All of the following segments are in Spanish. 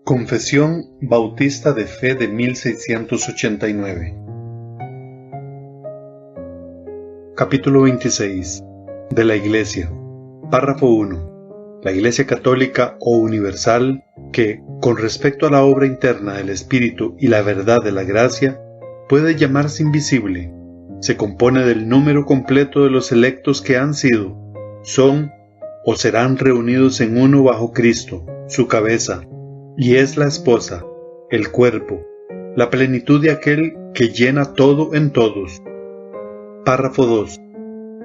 Confesión Bautista de Fe de 1689. Capítulo 26. De la Iglesia. Párrafo 1. La Iglesia Católica o Universal, que, con respecto a la obra interna del Espíritu y la verdad de la gracia, puede llamarse invisible, se compone del número completo de los electos que han sido, son o serán reunidos en uno bajo Cristo, su cabeza, y es la esposa, el cuerpo, la plenitud de aquel que llena todo en todos. Párrafo 2.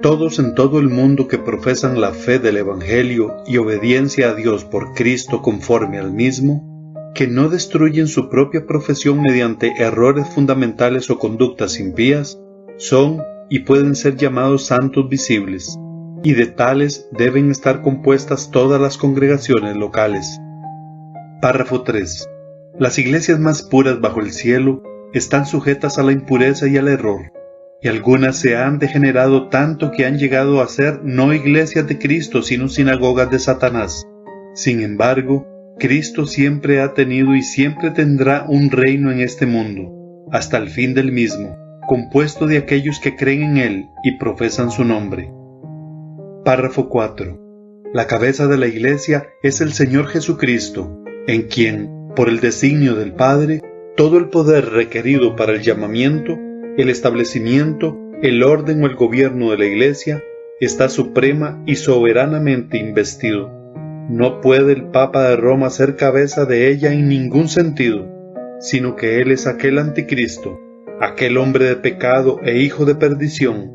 Todos en todo el mundo que profesan la fe del Evangelio y obediencia a Dios por Cristo conforme al mismo, que no destruyen su propia profesión mediante errores fundamentales o conductas impías, son y pueden ser llamados santos visibles, y de tales deben estar compuestas todas las congregaciones locales. Párrafo 3. Las iglesias más puras bajo el cielo están sujetas a la impureza y al error, y algunas se han degenerado tanto que han llegado a ser no iglesias de Cristo sino sinagogas de Satanás. Sin embargo, Cristo siempre ha tenido y siempre tendrá un reino en este mundo, hasta el fin del mismo, compuesto de aquellos que creen en Él y profesan su nombre. Párrafo 4. La cabeza de la iglesia es el Señor Jesucristo, en quien, por el designio del Padre, todo el poder requerido para el llamamiento, el establecimiento, el orden o el gobierno de la Iglesia está suprema y soberanamente investido. No puede el Papa de Roma ser cabeza de ella en ningún sentido, sino que él es aquel anticristo, aquel hombre de pecado e hijo de perdición,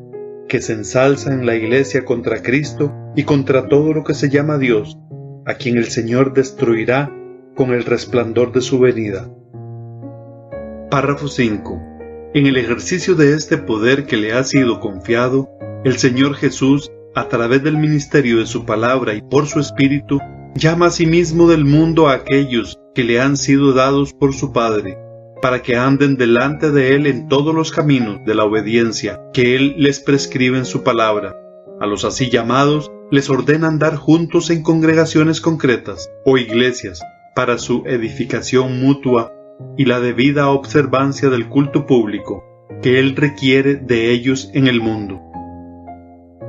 que se ensalza en la Iglesia contra Cristo y contra todo lo que se llama Dios, a quien el Señor destruirá con el resplandor de su venida. Párrafo 5. En el ejercicio de este poder que le ha sido confiado, el Señor Jesús, a través del ministerio de su palabra y por su Espíritu, llama a sí mismo del mundo a aquellos que le han sido dados por su Padre, para que anden delante de Él en todos los caminos de la obediencia que Él les prescribe en su palabra. A los así llamados les ordena andar juntos en congregaciones concretas o iglesias, para su edificación mutua y la debida observancia del culto público que Él requiere de ellos en el mundo.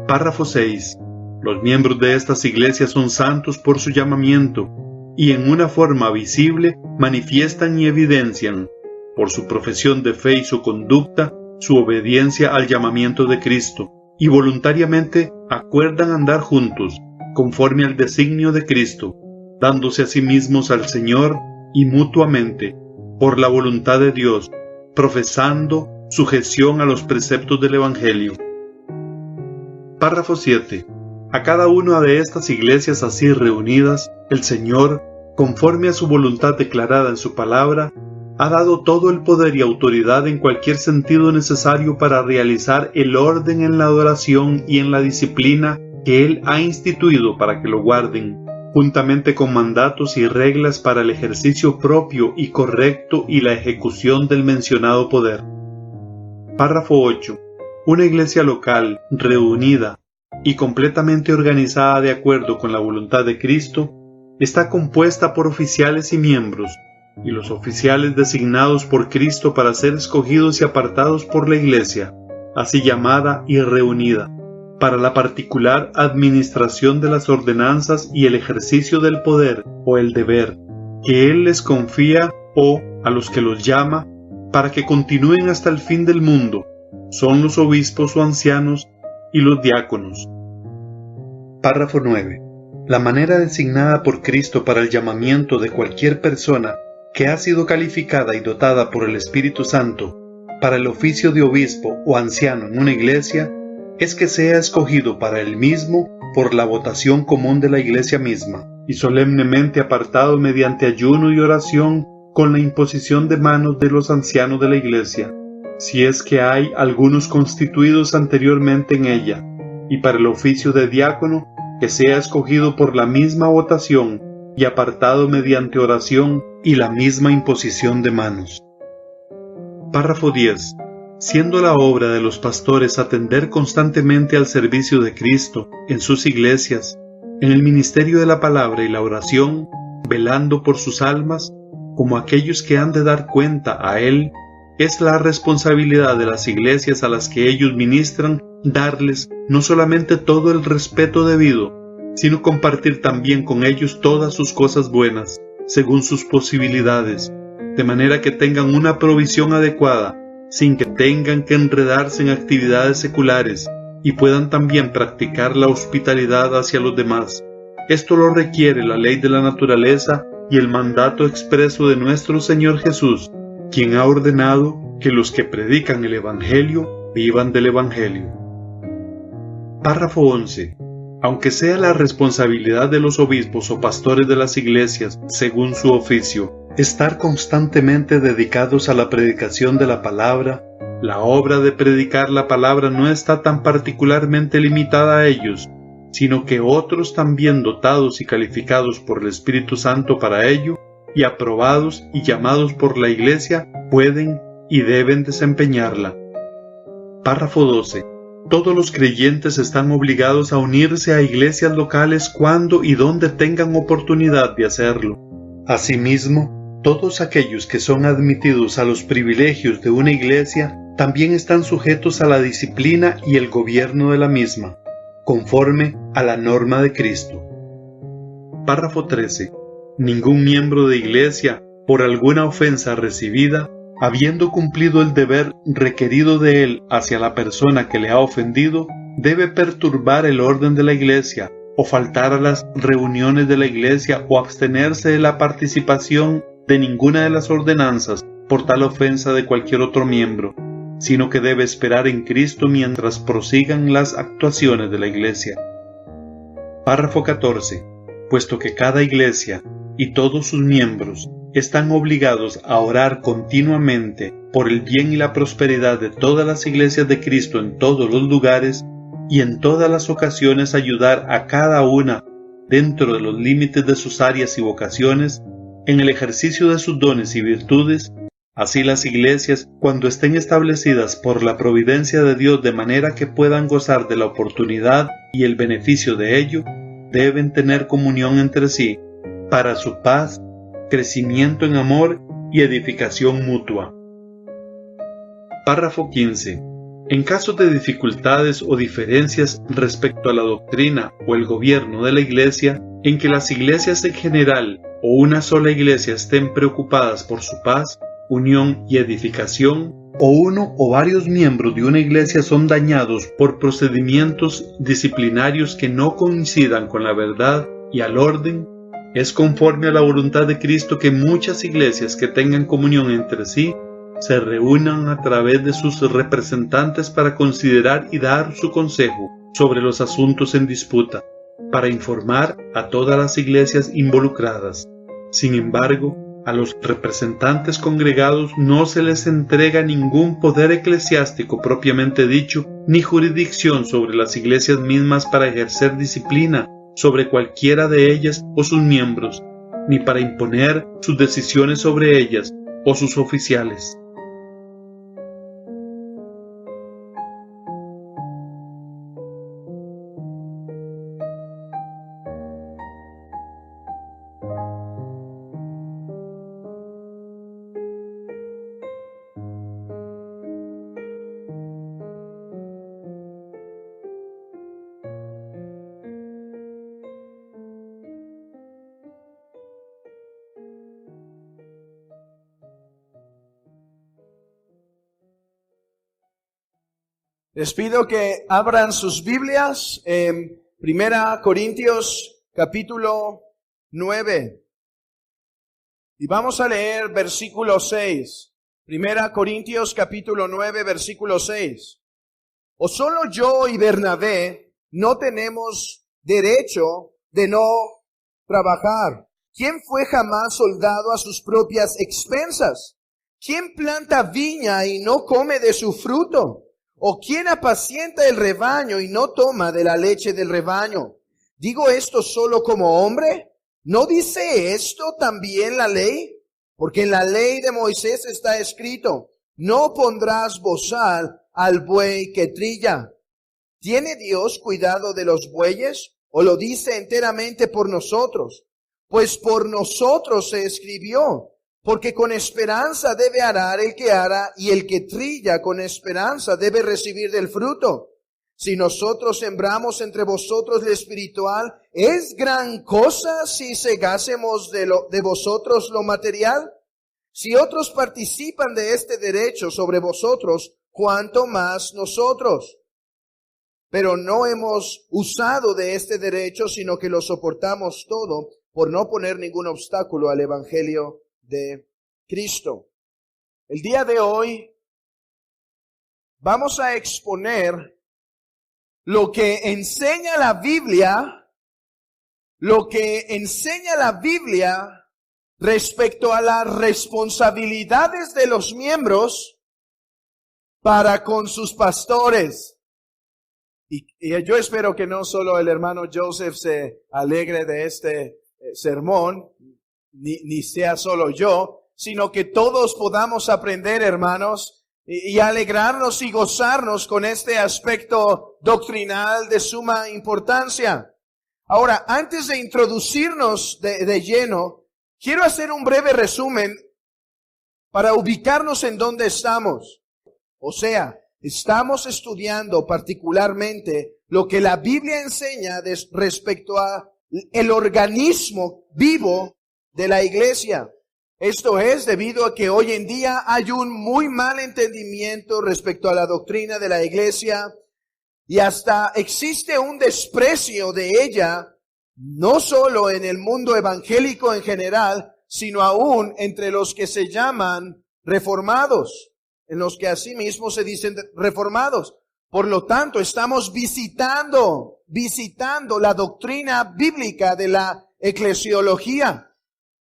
Párrafo 6. Los miembros de estas iglesias son santos por su llamamiento y en una forma visible manifiestan y evidencian, por su profesión de fe y su conducta, su obediencia al llamamiento de Cristo y voluntariamente acuerdan andar juntos, conforme al designio de Cristo, dándose a sí mismos al Señor y mutuamente, por la voluntad de Dios, profesando sujeción a los preceptos del Evangelio. Párrafo 7. A cada una de estas iglesias así reunidas, el Señor, conforme a su voluntad declarada en su palabra, ha dado todo el poder y autoridad en cualquier sentido necesario para realizar el orden en la adoración y en la disciplina que Él ha instituido para que lo guarden, juntamente con mandatos y reglas para el ejercicio propio y correcto y la ejecución del mencionado poder. Párrafo 8. Una iglesia local, reunida y completamente organizada de acuerdo con la voluntad de Cristo, está compuesta por oficiales y miembros, y los oficiales designados por Cristo para ser escogidos y apartados por la iglesia, así llamada y reunida, para la particular administración de las ordenanzas y el ejercicio del poder o el deber que Él les confía o a los que los llama para que continúen hasta el fin del mundo, son los obispos o ancianos y los diáconos. Párrafo 9. La manera designada por Cristo para el llamamiento de cualquier persona que ha sido calificada y dotada por el Espíritu Santo para el oficio de obispo o anciano en una iglesia es que sea escogido para él mismo por la votación común de la iglesia misma y solemnemente apartado mediante ayuno y oración con la imposición de manos de los ancianos de la iglesia, si es que hay algunos constituidos anteriormente en ella, y para el oficio de diácono que sea escogido por la misma votación y apartado mediante oración y la misma imposición de manos. Párrafo 10. Siendo la obra de los pastores atender constantemente al servicio de Cristo en sus iglesias, en el ministerio de la palabra y la oración, velando por sus almas, como aquellos que han de dar cuenta a Él, es la responsabilidad de las iglesias a las que ellos ministran darles no solamente todo el respeto debido, sino compartir también con ellos todas sus cosas buenas, según sus posibilidades, de manera que tengan una provisión adecuada, sin que tengan que enredarse en actividades seculares, y puedan también practicar la hospitalidad hacia los demás. Esto lo requiere la ley de la naturaleza y el mandato expreso de nuestro Señor Jesús, quien ha ordenado que los que predican el Evangelio vivan del Evangelio. Párrafo 11. Aunque sea la responsabilidad de los obispos o pastores de las iglesias, según su oficio, estar constantemente dedicados a la predicación de la palabra, la obra de predicar la palabra no está tan particularmente limitada a ellos, sino que otros también dotados y calificados por el Espíritu Santo para ello, y aprobados y llamados por la Iglesia, pueden y deben desempeñarla. Párrafo 12. Todos los creyentes están obligados a unirse a iglesias locales cuando y donde tengan oportunidad de hacerlo. Asimismo, todos aquellos que son admitidos a los privilegios de una iglesia también están sujetos a la disciplina y el gobierno de la misma, conforme a la norma de Cristo. Párrafo 13. Ningún miembro de iglesia, por alguna ofensa recibida, habiendo cumplido el deber requerido de él hacia la persona que le ha ofendido, debe perturbar el orden de la iglesia, o faltar a las reuniones de la iglesia, o abstenerse de la participación de ninguna de las ordenanzas por tal ofensa de cualquier otro miembro, sino que debe esperar en Cristo mientras prosigan las actuaciones de la iglesia. Párrafo 14. Puesto que cada iglesia y todos sus miembros están obligados a orar continuamente por el bien y la prosperidad de todas las iglesias de Cristo en todos los lugares, y en todas las ocasiones ayudar a cada una, dentro de los límites de sus áreas y vocaciones, en el ejercicio de sus dones y virtudes. Así las iglesias, cuando estén establecidas por la providencia de Dios de manera que puedan gozar de la oportunidad y el beneficio de ello, deben tener comunión entre sí, para su paz, crecimiento en amor y edificación mutua. Párrafo 15. En caso de dificultades o diferencias respecto a la doctrina o el gobierno de la iglesia, en que las iglesias en general o una sola iglesia estén preocupadas por su paz, unión y edificación, o uno o varios miembros de una iglesia son dañados por procedimientos disciplinarios que no coincidan con la verdad y al orden, es conforme a la voluntad de Cristo que muchas iglesias que tengan comunión entre sí se reúnan a través de sus representantes para considerar y dar su consejo sobre los asuntos en disputa, para informar a todas las iglesias involucradas. Sin embargo, a los representantes congregados no se les entrega ningún poder eclesiástico propiamente dicho, ni jurisdicción sobre las iglesias mismas para ejercer disciplina sobre cualquiera de ellas o sus miembros, ni para imponer sus decisiones sobre ellas o sus oficiales. Les pido que abran sus Biblias en 1 Corintios capítulo 9. Y vamos a leer versículo 6. 1 Corintios capítulo 9, versículo 6. ¿O solo yo y Bernabé no tenemos derecho de no trabajar? ¿Quién fue jamás soldado a sus propias expensas? ¿Quién planta viña y no come de su fruto? ¿O quién apacienta el rebaño y no toma de la leche del rebaño? ¿Digo esto solo como hombre? ¿No dice esto también la ley? Porque en la ley de Moisés está escrito, no pondrás bozal al buey que trilla. ¿Tiene Dios cuidado de los bueyes? ¿O lo dice enteramente por nosotros? Pues por nosotros se escribió, Porque con esperanza debe arar el que ara, y el que trilla con esperanza debe recibir del fruto. Si nosotros sembramos entre vosotros lo espiritual, ¿es gran cosa si segásemos de vosotros lo material? Si otros participan de este derecho sobre vosotros, ¿cuánto más nosotros? Pero no hemos usado de este derecho, sino que lo soportamos todo por no poner ningún obstáculo al evangelio de Cristo. El día de hoy vamos a exponer lo que enseña la Biblia, respecto a las responsabilidades de los miembros para con sus pastores. Y yo espero que no solo el hermano Joseph se alegre de este sermón, ni sea solo yo, sino que todos podamos aprender, hermanos, y alegrarnos y gozarnos con este aspecto doctrinal de suma importancia. Ahora, antes de introducirnos de lleno, quiero hacer un breve resumen para ubicarnos en dónde estamos. O sea, estamos estudiando particularmente lo que la Biblia enseña respecto a el organismo vivo de la iglesia. Esto es debido a que hoy en día hay un muy mal entendimiento respecto a la doctrina de la iglesia y hasta existe un desprecio de ella, no solo en el mundo evangélico en general, sino aún entre los que se llaman reformados, en los que asimismo se dicen reformados. Por lo tanto, estamos visitando la doctrina bíblica de la eclesiología.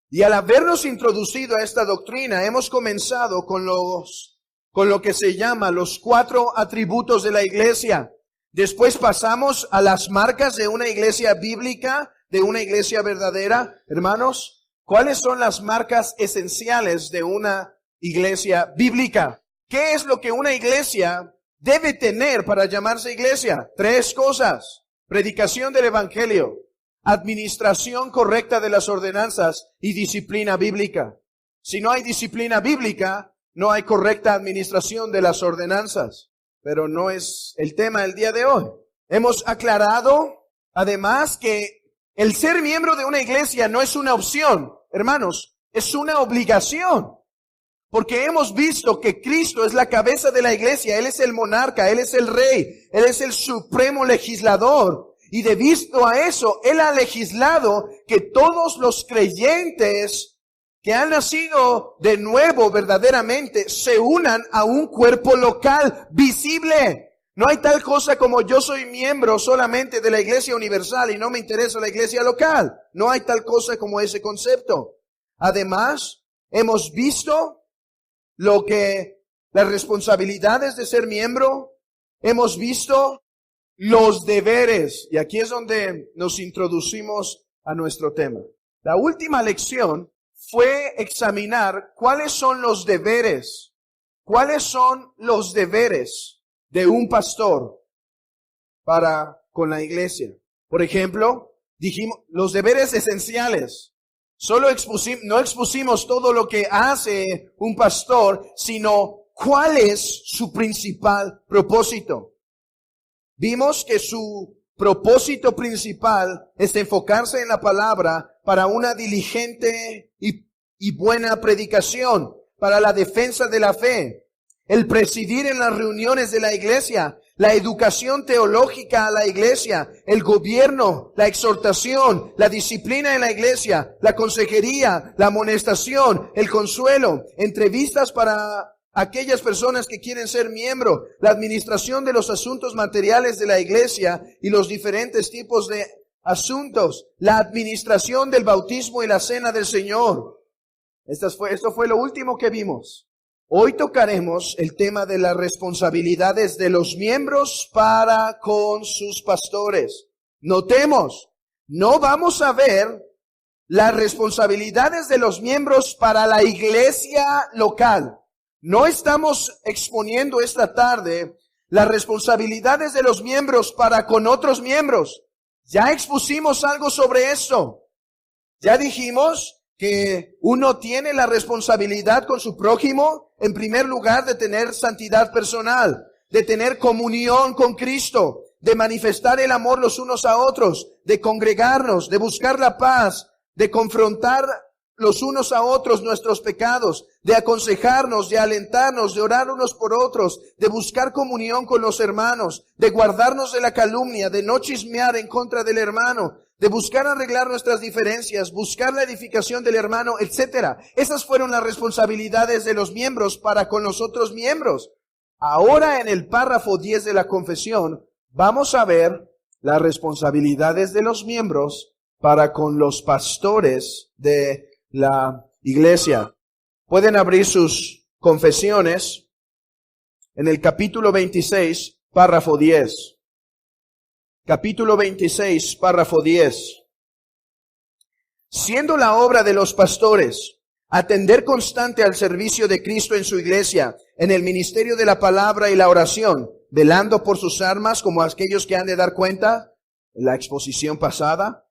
Y al habernos introducido a esta doctrina, hemos comenzado con lo que se llama los 4 atributos de la iglesia. Después pasamos a las marcas de una iglesia bíblica, de una iglesia verdadera. Hermanos, ¿cuáles son las marcas esenciales de una iglesia bíblica? ¿Qué es lo que una iglesia debe tener para llamarse iglesia? 3 cosas. Predicación del evangelio, administración correcta de las ordenanzas y disciplina bíblica. Si no hay disciplina bíblica, no hay correcta administración de las ordenanzas. Pero no es el tema del día de hoy. Hemos aclarado, además, que el ser miembro de una iglesia no es una opción, hermanos, es una obligación. Porque hemos visto que Cristo es la cabeza de la iglesia, Él es el monarca, Él es el rey, Él es el supremo legislador. Y debido a eso, Él ha legislado que todos los creyentes que han nacido de nuevo verdaderamente se unan a un cuerpo local, visible. No hay tal cosa como yo soy miembro solamente de la iglesia universal y no me interesa la iglesia local. No hay tal cosa como ese concepto. Además, hemos visto las responsabilidades de ser miembro. Hemos visto los deberes. Y aquí es donde nos introducimos a nuestro tema. La última lección fue examinar cuáles son los deberes. ¿Cuáles son los deberes de un pastor para con la iglesia? Por ejemplo, dijimos los deberes esenciales. No expusimos todo lo que hace un pastor, sino cuál es su principal propósito. Vimos que su propósito principal es enfocarse en la palabra para una diligente y buena predicación, para la defensa de la fe, el presidir en las reuniones de la iglesia, la educación teológica a la iglesia, el gobierno, la exhortación, la disciplina en la iglesia, la consejería, la amonestación, el consuelo, entrevistas para aquellas personas que quieren ser miembro, la administración de los asuntos materiales de la iglesia y los diferentes tipos de asuntos, la administración del bautismo y la cena del Señor. Esto fue lo último que vimos. Hoy tocaremos el tema de las responsabilidades de los miembros para con sus pastores. Notemos, no vamos a ver las responsabilidades de los miembros para la iglesia local. No estamos exponiendo esta tarde las responsabilidades de los miembros para con otros miembros. Ya expusimos algo sobre esto. Ya dijimos que uno tiene la responsabilidad con su prójimo, en primer lugar, de tener santidad personal, de tener comunión con Cristo, de manifestar el amor los unos a otros, de congregarnos, de buscar la paz, de confrontar los unos a otros nuestros pecados, de aconsejarnos, de alentarnos, de orar unos por otros, de buscar comunión con los hermanos, de guardarnos de la calumnia, de no chismear en contra del hermano, de buscar arreglar nuestras diferencias, buscar la edificación del hermano, etc. Esas fueron las responsabilidades de los miembros para con los otros miembros. Ahora en el párrafo 10 de la confesión vamos a ver las responsabilidades de los miembros para con los pastores de la iglesia. Pueden abrir sus confesiones en el capítulo 26, párrafo 10. Capítulo 26, párrafo 10. Siendo la obra de los pastores atender constante al servicio de Cristo en su iglesia, en el ministerio de la palabra y la oración, velando por sus armas como aquellos que han de dar cuenta en la exposición pasada,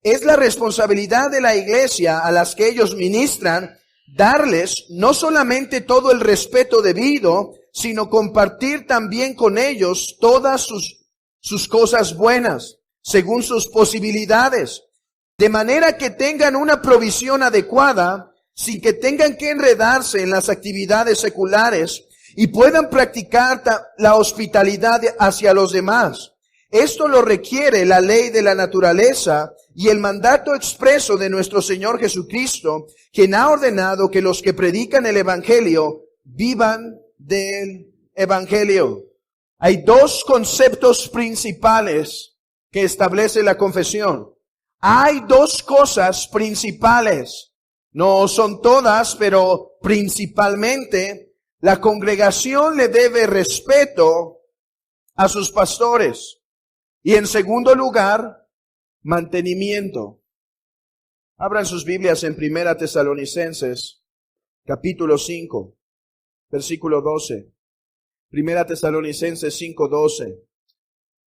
es la responsabilidad de la iglesia a las que ellos ministran darles no solamente todo el respeto debido, sino compartir también con ellos todas sus cosas buenas, según sus posibilidades, de manera que tengan una provisión adecuada, sin que tengan que enredarse en las actividades seculares y puedan practicar la hospitalidad hacia los demás. Esto lo requiere la ley de la naturaleza y el mandato expreso de nuestro Señor Jesucristo, quien ha ordenado que los que predican el Evangelio vivan del Evangelio. Hay dos conceptos principales que establece la confesión. Hay dos cosas principales. No son todas, pero principalmente la congregación le debe respeto a sus pastores. Y en segundo lugar, mantenimiento. Abran sus Biblias en 1 Tesalonicenses, capítulo 5, versículo 12. 1 Tesalonicenses 5:12.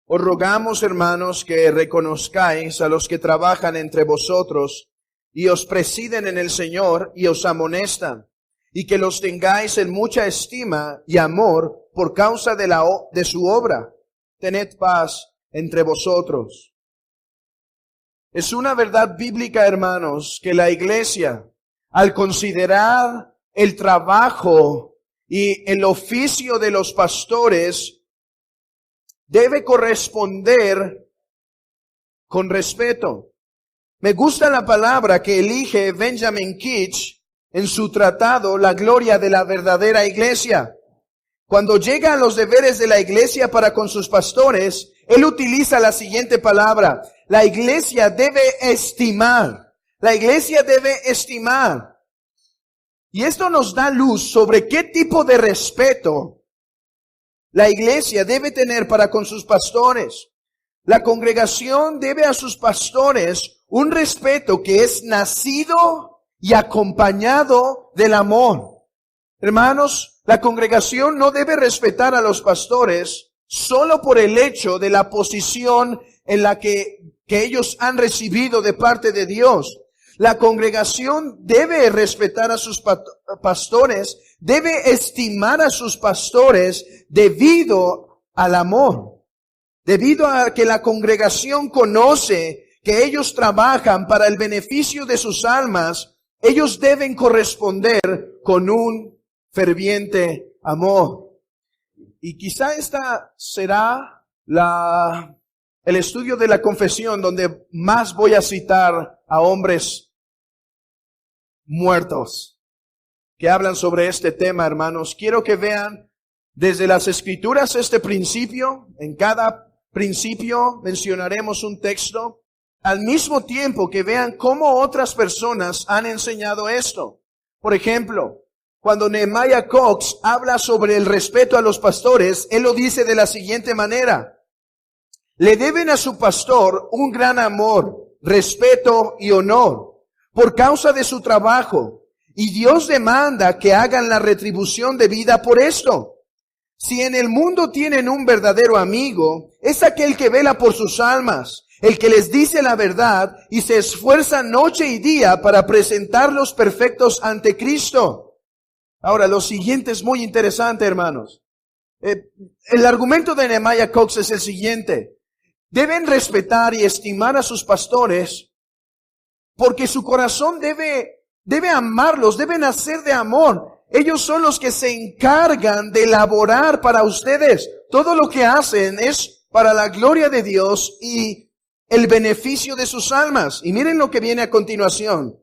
Os rogamos, hermanos, que reconozcáis a los que trabajan entre vosotros y os presiden en el Señor y os amonestan, y que los tengáis en mucha estima y amor por causa de su obra. Tened paz entre vosotros. Es una verdad bíblica, hermanos, que la iglesia, al considerar el trabajo y el oficio de los pastores, debe corresponder con respeto. Me gusta la palabra que elige Benjamin Keach en su tratado La gloria de la verdadera iglesia. Cuando llega a los deberes de la iglesia para con sus pastores, él utiliza la siguiente palabra: la iglesia debe estimar. La iglesia debe estimar. Y esto nos da luz sobre qué tipo de respeto la iglesia debe tener para con sus pastores. La congregación debe a sus pastores un respeto que es nacido y acompañado del amor. Hermanos, la congregación no debe respetar a los pastores solo por el hecho de la posición en la que ellos han recibido de parte de Dios. La congregación debe respetar a sus pastores, debe estimar a sus pastores debido al amor, debido a que la congregación conoce que ellos trabajan para el beneficio de sus almas. Ellos deben corresponder con un ferviente amor. Y quizá esta será el estudio de la confesión donde más voy a citar a hombres muertos que hablan sobre este tema, hermanos. Quiero que vean desde las Escrituras este principio. En cada principio mencionaremos un texto, al mismo tiempo que vean cómo otras personas han enseñado esto. Por ejemplo, cuando Nehemiah Cox habla sobre el respeto a los pastores, él lo dice de la siguiente manera: le deben a su pastor un gran amor, respeto y honor por causa de su trabajo, y Dios demanda que hagan la retribución debida por esto. Si en el mundo tienen un verdadero amigo, es aquel que vela por sus almas, el que les dice la verdad y se esfuerza noche y día para presentarlos perfectos ante Cristo. Ahora, lo siguiente es muy interesante, hermanos. El argumento de Nehemiah Cox es el siguiente. Deben respetar y estimar a sus pastores porque su corazón debe amarlos, deben nacer de amor. Ellos son los que se encargan de elaborar para ustedes. Todo lo que hacen es para la gloria de Dios y el beneficio de sus almas. Y miren lo que viene a continuación.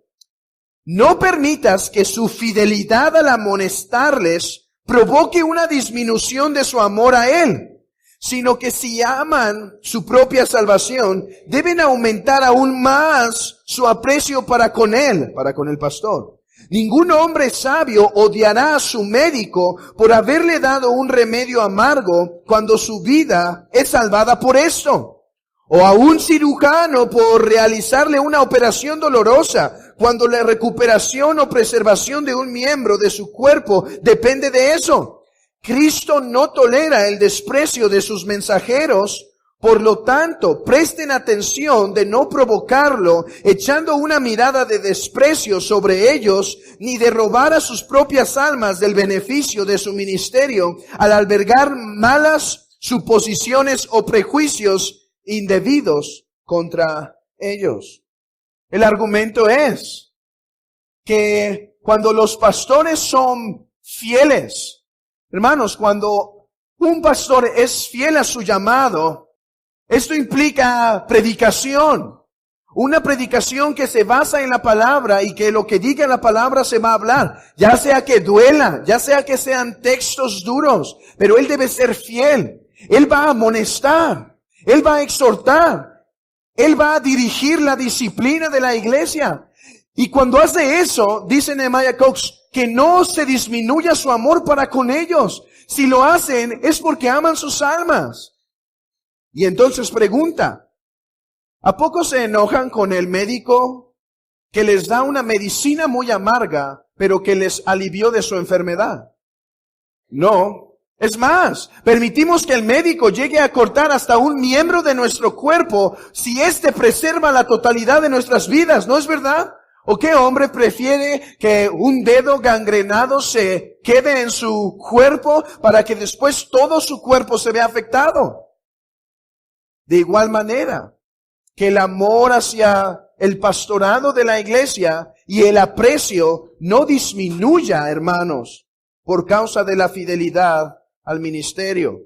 No permitas que su fidelidad al amonestarles provoque una disminución de su amor a Él, sino que si aman su propia salvación, deben aumentar aún más su aprecio para con Él, para con el pastor. Ningún hombre sabio odiará a su médico por haberle dado un remedio amargo cuando su vida es salvada por esto. O a un cirujano por realizarle una operación dolorosa cuando la recuperación o preservación de un miembro de su cuerpo depende de eso. Cristo no tolera el desprecio de sus mensajeros. Por lo tanto, presten atención de no provocarlo, echando una mirada de desprecio sobre ellos, ni de robar a sus propias almas del beneficio de su ministerio, al albergar malas suposiciones o prejuicios indebidos contra ellos. El argumento es que cuando los pastores son fieles, hermanos, cuando un pastor es fiel a su llamado, esto implica predicación, una predicación que se basa en la palabra y que lo que diga la palabra se va a hablar, ya sea que duela, ya sea que sean textos duros, pero él debe ser fiel. Él va a amonestar, él va a exhortar, él va a dirigir la disciplina de la iglesia. Y cuando hace eso, dice Nehemiah Cox, que no se disminuya su amor para con ellos. Si lo hacen es porque aman sus almas. Y entonces pregunta, ¿a poco se enojan con el médico que les da una medicina muy amarga, pero que les alivió de su enfermedad? No. Es más, permitimos que el médico llegue a cortar hasta un miembro de nuestro cuerpo si éste preserva la totalidad de nuestras vidas, ¿no es verdad? ¿O qué hombre prefiere que un dedo gangrenado se quede en su cuerpo para que después todo su cuerpo se vea afectado? De igual manera, que el amor hacia el pastorado de la iglesia y el aprecio no disminuya, hermanos, por causa de la fidelidad al ministerio.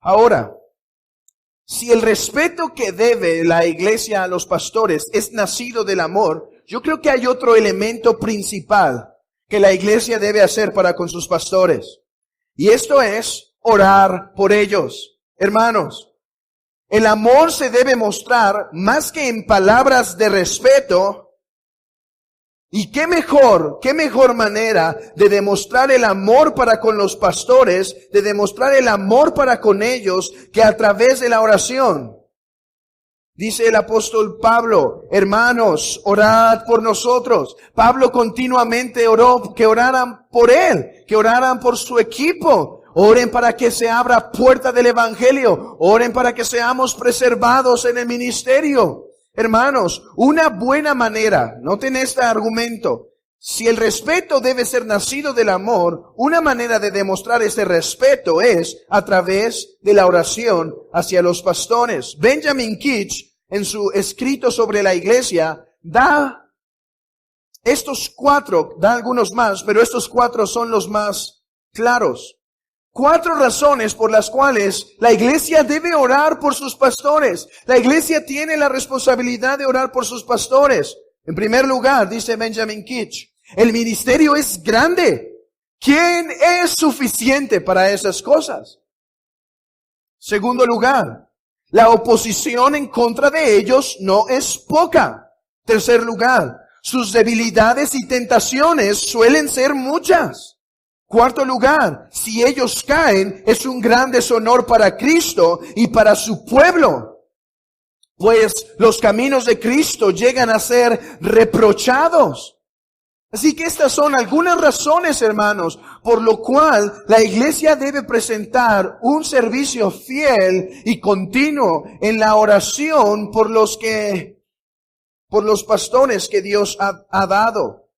Ahora, si el respeto que debe la iglesia a los pastores es nacido del amor, yo creo que hay otro elemento principal que la iglesia debe hacer para con sus pastores. Y esto es orar por ellos. Hermanos, el amor se debe mostrar más que en palabras de respeto. Y qué mejor manera de demostrar el amor para con los pastores, de demostrar el amor para con ellos, que a través de la oración. Dice el apóstol Pablo, hermanos, orad por nosotros. Pablo continuamente oró que oraran por él, que oraran por su equipo. Oren para que se abra puerta del evangelio. Oren para que seamos preservados en el ministerio. Hermanos, una buena manera, noten este argumento, si el respeto debe ser nacido del amor, una manera de demostrar ese respeto es a través de la oración hacia los pastores. Benjamin Keach, en su escrito sobre la iglesia, da estos 4, da algunos más, pero estos 4 son los más claros. 4 razones por las cuales la iglesia debe orar por sus pastores. La iglesia tiene la responsabilidad de orar por sus pastores. En primer lugar, dice Benjamin Keach, el ministerio es grande. ¿Quién es suficiente para esas cosas? Segundo lugar, la oposición en contra de ellos no es poca. Tercer lugar, sus debilidades y tentaciones suelen ser muchas. Cuarto lugar, si ellos caen, es un gran deshonor para Cristo y para su pueblo, pues los caminos de Cristo llegan a ser reprochados. Así que estas son algunas razones, hermanos, por lo cual la iglesia debe presentar un servicio fiel y continuo en la oración por los pastores que Dios ha dado.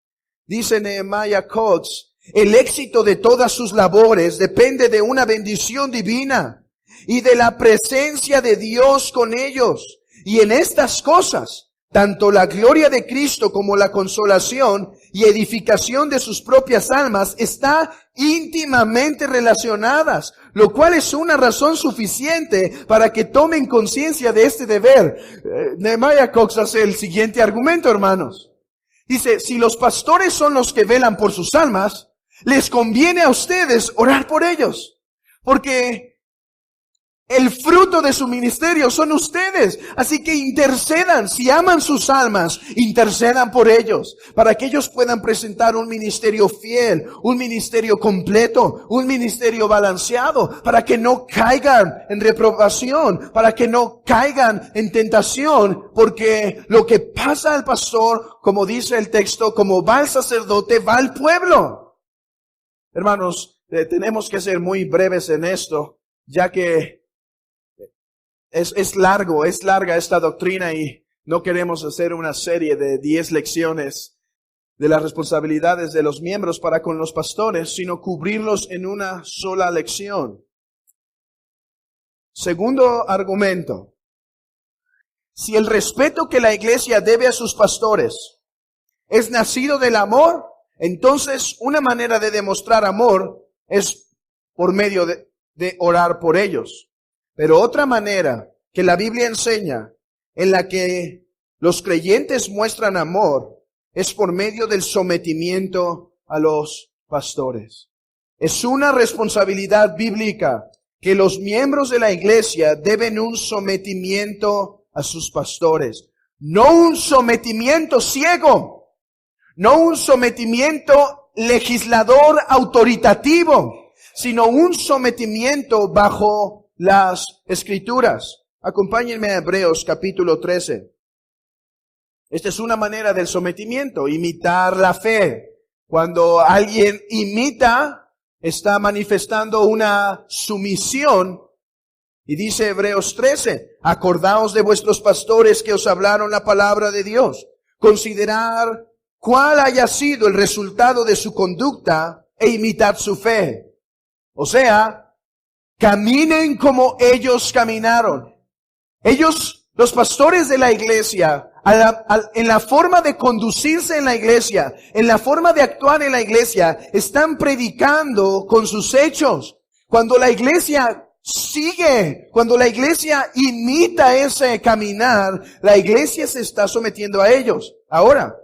Dice Nehemiah Coates, el éxito de todas sus labores depende de una bendición divina y de la presencia de Dios con ellos. Y en estas cosas, tanto la gloria de Cristo como la consolación y edificación de sus propias almas está íntimamente relacionadas, lo cual es una razón suficiente para que tomen conciencia de este deber. Nehemiah Coates hace el siguiente argumento, hermanos. Dice, si los pastores son los que velan por sus almas, les conviene a ustedes orar por ellos, porque el fruto de su ministerio son ustedes. Así que intercedan, si aman sus almas, intercedan por ellos, para que ellos puedan presentar un ministerio fiel, un ministerio completo, un ministerio balanceado, para que no caigan en reprobación, para que no caigan en tentación, porque lo que pasa al pastor, como dice el texto, como va el sacerdote, va al pueblo. Hermanos, tenemos que ser muy breves en esto, ya que es larga esta doctrina y no queremos hacer una serie de 10 lecciones de las responsabilidades de los miembros para con los pastores, sino cubrirlos en una sola lección. Segundo argumento. Si el respeto que la iglesia debe a sus pastores es nacido del amor, entonces una manera de demostrar amor es por medio de orar por ellos. Pero otra manera que la Biblia enseña en la que los creyentes muestran amor es por medio del sometimiento a los pastores. Es una responsabilidad bíblica que los miembros de la iglesia deben un sometimiento a sus pastores. No un sometimiento ciego, no un sometimiento legislador autoritativo, sino un sometimiento bajo las Escrituras. Acompáñenme a Hebreos capítulo 13. Esta es una manera del sometimiento, imitar la fe. Cuando alguien imita, está manifestando una sumisión. Y dice Hebreos 13, acordaos de vuestros pastores que os hablaron la palabra de Dios. Considerar cuál haya sido el resultado de su conducta e imitad su fe. O sea, caminen como ellos caminaron. Ellos, los pastores de la iglesia, en la forma de conducirse en la iglesia, en la forma de actuar en la iglesia, están predicando con sus hechos. Cuando la iglesia sigue, cuando la iglesia imita ese caminar, la iglesia se está sometiendo a ellos. Ahora,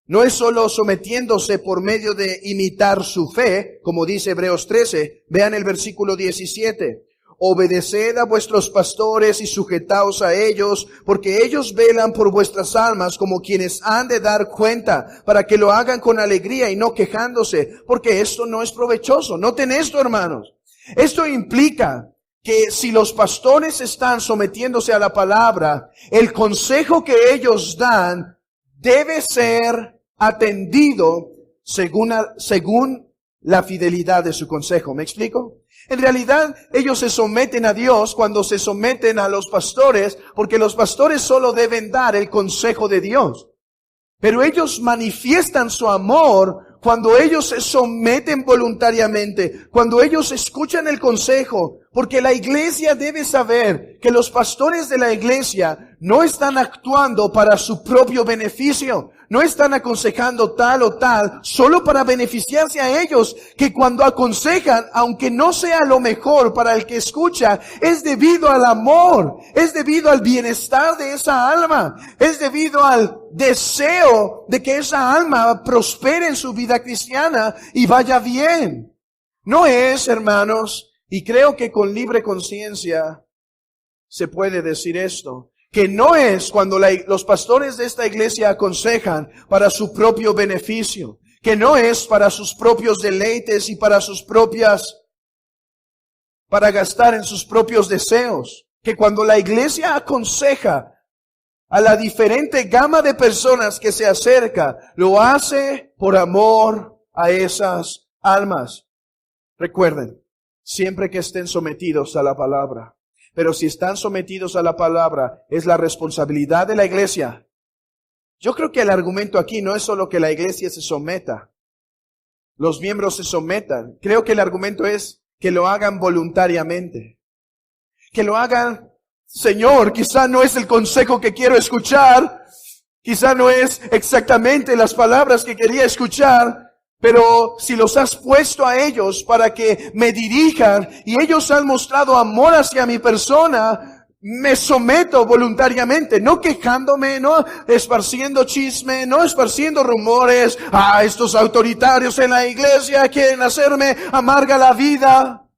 no es solo sometiéndose por medio de imitar su fe, como dice Hebreos 13. Vean el versículo 17. Obedeced a vuestros pastores y sujetaos a ellos, porque ellos velan por vuestras almas como quienes han de dar cuenta, para que lo hagan con alegría y no quejándose, porque esto no es provechoso. Noten esto, hermanos. Esto implica que si los pastores están sometiéndose a la palabra, el consejo que ellos dan debe ser atendido según la fidelidad de su consejo. ¿Me explico? En realidad, ellos se someten a Dios cuando se someten a los pastores, porque los pastores solo deben dar el consejo de Dios. Pero ellos manifiestan su amor cuando ellos se someten voluntariamente, cuando ellos escuchan el consejo, porque la iglesia debe saber que los pastores de la iglesia no están actuando para su propio beneficio, no están aconsejando tal o tal solo para beneficiarse a ellos, que cuando aconsejan, aunque no sea lo mejor para el que escucha, es debido al amor, es debido al bienestar de esa alma, es debido al deseo de que esa alma prospere en su vida cristiana y vaya bien. No es, hermanos, y creo que con libre conciencia se puede decir esto, que no es cuando los pastores de esta iglesia aconsejan para su propio beneficio, que no es para sus propios deleites y para gastar en sus propios deseos, que cuando la iglesia aconseja a la diferente gama de personas que se acerca, lo hace por amor a esas almas. Recuerden, siempre que estén sometidos a la palabra. Pero si están sometidos a la palabra, es la responsabilidad de la iglesia. Yo creo que el argumento aquí no es solo que la iglesia se someta, los miembros se sometan. Creo que el argumento es que lo hagan voluntariamente. Que lo hagan, Señor, quizá no es el consejo que quiero escuchar, quizá no es exactamente las palabras que quería escuchar, pero si los has puesto a ellos para que me dirijan y ellos han mostrado amor hacia mi persona, me someto voluntariamente, no quejándome, no esparciendo chisme, no esparciendo rumores. Estos autoritarios en la iglesia quieren hacerme amarga la vida.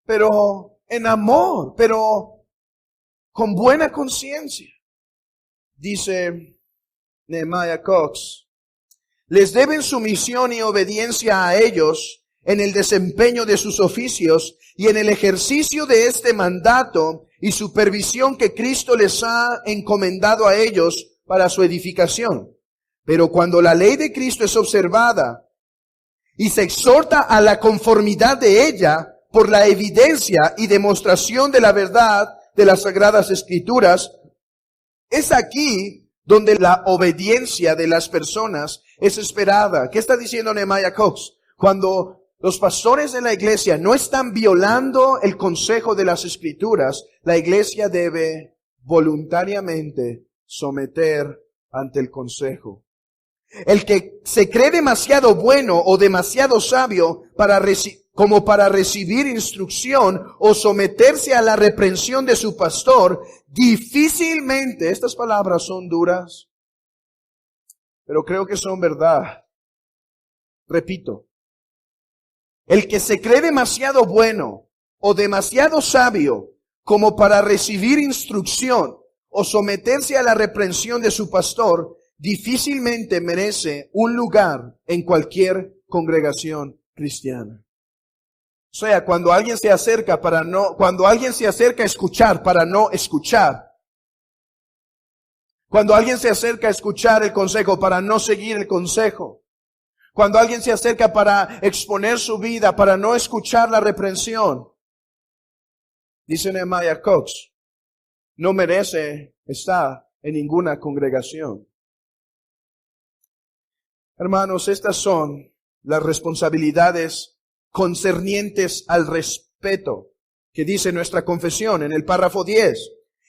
Pero en amor, pero con buena conciencia. Dice Nehemiah Cox, les deben sumisión y obediencia a ellos en el desempeño de sus oficios y en el ejercicio de este mandato y supervisión que Cristo les ha encomendado a ellos para su edificación. Pero cuando la ley de Cristo es observada y se exhorta a la conformidad de ella por la evidencia y demostración de la verdad de las Sagradas Escrituras, es aquí donde la obediencia de las personas es esperada. ¿Qué está diciendo Nehemiah Cox? Cuando los pastores de la iglesia no están violando el consejo de las Escrituras, la iglesia debe voluntariamente someter ante el consejo. El que se cree demasiado bueno o demasiado sabio como para recibir instrucción o someterse a la reprensión de su pastor, difícilmente, estas palabras son duras, pero creo que son verdad. Repito, el que se cree demasiado bueno o demasiado sabio como para recibir instrucción o someterse a la reprensión de su pastor, difícilmente merece un lugar en cualquier congregación cristiana. O sea, cuando alguien se acerca a escuchar para no escuchar, cuando alguien se acerca a escuchar el consejo para no seguir el consejo, cuando alguien se acerca para exponer su vida, para no escuchar la reprensión, dice Nehemiah Cox, no merece estar en ninguna congregación. Hermanos, estas son las responsabilidades concernientes al respeto que dice nuestra confesión en el párrafo 10.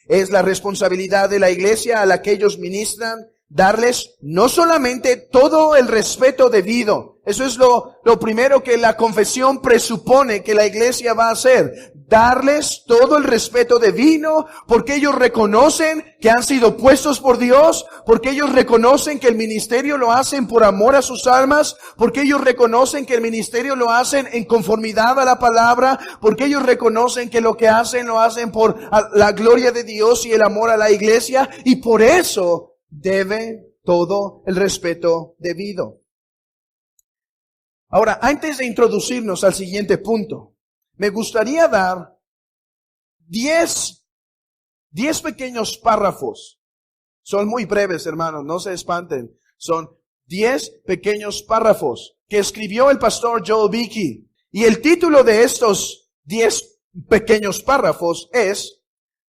Es la responsabilidad de la iglesia a la que ellos ministran darles no solamente todo el respeto debido. Eso es lo primero que la confesión presupone que la iglesia va a hacer. Darles todo el respeto debido, porque ellos reconocen que han sido puestos por Dios, porque ellos reconocen que el ministerio lo hacen por amor a sus almas, porque ellos reconocen que el ministerio lo hacen en conformidad a la palabra, porque ellos reconocen que lo que hacen lo hacen por la gloria de Dios y el amor a la iglesia, y por eso debe todo el respeto debido. Ahora, antes de introducirnos al siguiente punto, me gustaría dar 10 pequeños párrafos. Son muy breves, hermanos, no se espanten. Son 10 pequeños párrafos que escribió el pastor Joel Beeke. Y el título de estos 10 pequeños párrafos es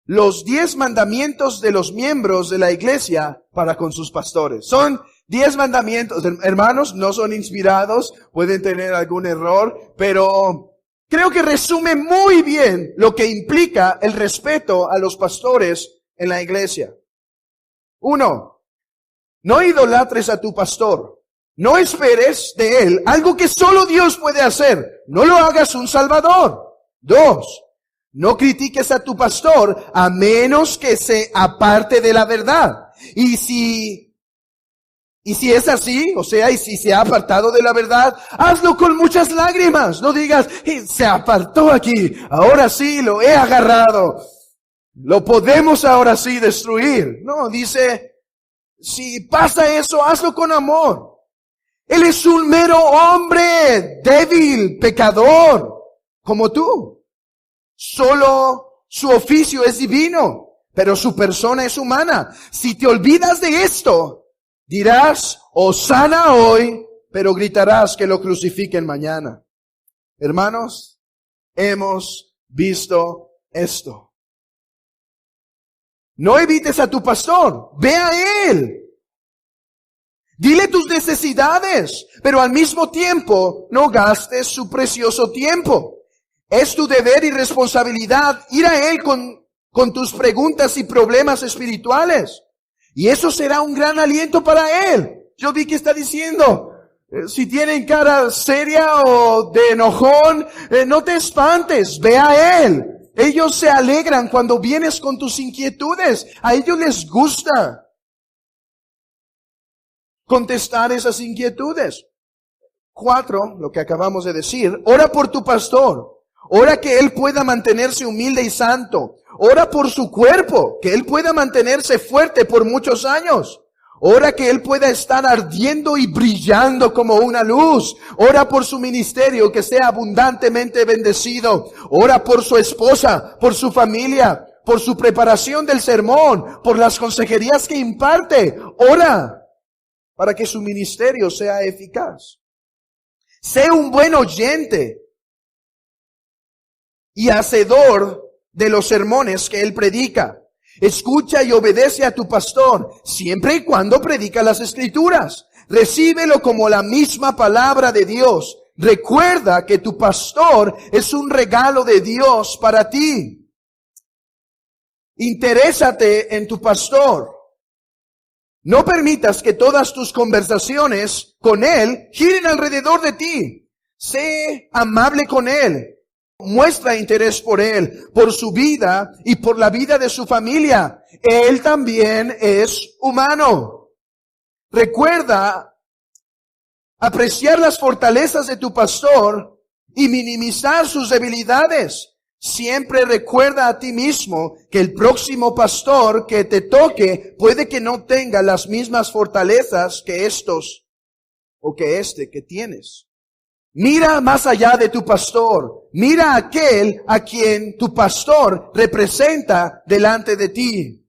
Los 10 mandamientos de los miembros de la iglesia para con sus pastores. Son 10 mandamientos, hermanos, no son inspirados, pueden tener algún error, pero creo que resume muy bien lo que implica el respeto a los pastores en la iglesia. 1. No idolatres a tu pastor. No esperes de él algo que solo Dios puede hacer. No lo hagas un salvador. 2. No critiques a tu pastor a menos que se aparte de la verdad. Y si es así, o sea, y si se ha apartado de la verdad, hazlo con muchas lágrimas. No digas, se apartó aquí, ahora sí lo he agarrado. Lo podemos ahora sí destruir. No, dice, si pasa eso, hazlo con amor. Él es un mero hombre, débil, pecador, como tú. Solo su oficio es divino. pero su persona es humana. Si te olvidas de esto, dirás, Hosana hoy, pero gritarás que lo crucifiquen mañana. Hermanos, hemos visto esto. No evites a tu pastor, ve a él. Dile tus necesidades, pero al mismo tiempo no gastes su precioso tiempo. Es tu deber y responsabilidad ir a él con tus preguntas y problemas espirituales. Y eso será un gran aliento para él. Yo vi que está diciendo, si tienen cara seria o de enojón, no te espantes, ve a él. Ellos se alegran cuando vienes con tus inquietudes. A ellos les gusta contestar esas inquietudes. 4, lo que acabamos de decir, ora por tu pastor. Ora que él pueda mantenerse humilde y santo. Ora por su cuerpo, que él pueda mantenerse fuerte por muchos años. Ora que él pueda estar ardiendo y brillando como una luz. Ora por su ministerio, que sea abundantemente bendecido. Ora por su esposa, por su familia, por su preparación del sermón, por las consejerías que imparte. Ora para que su ministerio sea eficaz. Sé un buen oyente y hacedor de los sermones que él predica. Escucha y obedece a tu pastor, siempre y cuando predica las Escrituras. Recíbelo como la misma palabra de Dios. Recuerda que tu pastor es un regalo de Dios para ti. Interésate en tu pastor. No permitas que todas tus conversaciones con él giren alrededor de ti. Sé amable con él. Muestra interés por él, por su vida y por la vida de su familia. Él también es humano. Recuerda apreciar las fortalezas de tu pastor y minimizar sus debilidades. Siempre recuerda a ti mismo que el próximo pastor que te toque puede que no tenga las mismas fortalezas que estos o que este que tienes. Mira más allá de tu pastor. Mira a aquel a quien tu pastor representa delante de ti.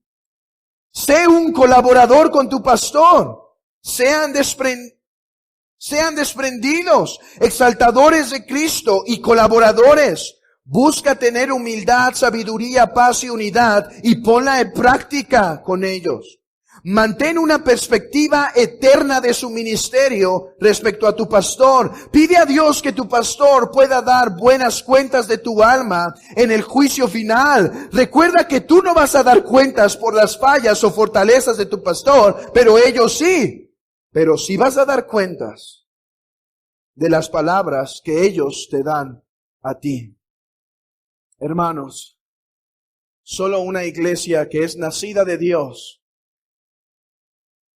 Sé un colaborador con tu pastor. Sean desprendidos, exaltadores de Cristo y colaboradores. Busca tener humildad, sabiduría, paz y unidad y ponla en práctica con ellos. Mantén una perspectiva eterna de su ministerio respecto a tu pastor. Pide a Dios que tu pastor pueda dar buenas cuentas de tu alma en el juicio final. Recuerda que tú no vas a dar cuentas por las fallas o fortalezas de tu pastor, pero ellos sí. Pero sí vas a dar cuentas de las palabras que ellos te dan a ti. Hermanos, solo una iglesia que es nacida de Dios.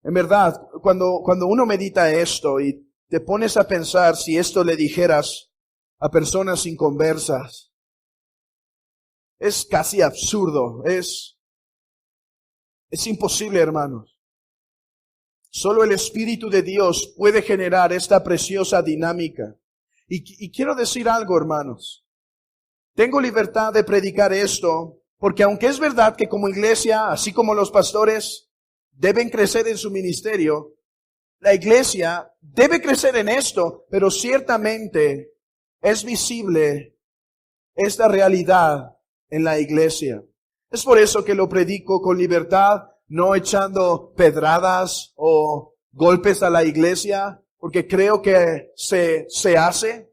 En verdad, cuando uno medita esto y te pones a pensar si esto le dijeras a personas inconversas, es casi absurdo, es imposible, hermanos. Solo el Espíritu de Dios puede generar esta preciosa dinámica. Y quiero decir algo, hermanos. Tengo libertad de predicar esto, porque aunque es verdad que como iglesia, así como los pastores, deben crecer en su ministerio, la iglesia debe crecer en esto, pero ciertamente es visible esta realidad en la iglesia. Es por eso que lo predico con libertad, no echando pedradas o golpes a la iglesia, porque creo que se hace.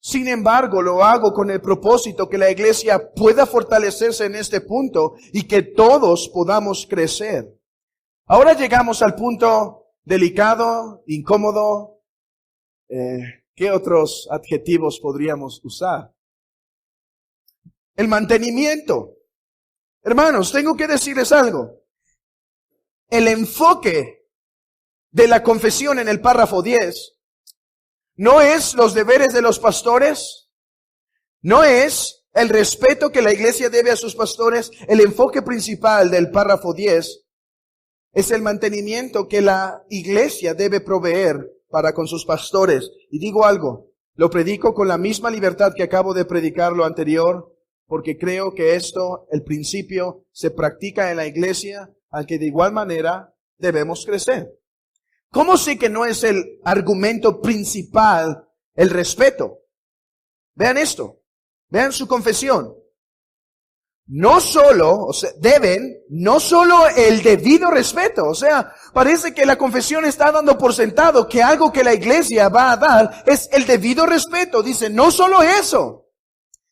Sin embargo, lo hago con el propósito que la iglesia pueda fortalecerse en este punto y que todos podamos crecer. Ahora llegamos al punto delicado, incómodo. ¿Qué otros adjetivos podríamos usar? El mantenimiento. Hermanos, tengo que decirles algo. El enfoque de la confesión en el párrafo 10 no es los deberes de los pastores, no es el respeto que la iglesia debe a sus pastores. El enfoque principal del párrafo 10 es el mantenimiento que la iglesia debe proveer para con sus pastores. Y digo algo, lo predico con la misma libertad que acabo de predicar lo anterior, porque creo que esto, el principio, se practica en la iglesia, al que de igual manera debemos crecer. ¿Cómo sé que no es el argumento principal el respeto? Vean esto, vean su confesión. No solo el debido respeto. O sea, parece que la confesión está dando por sentado que algo que la iglesia va a dar es el debido respeto. Dice, no solo eso,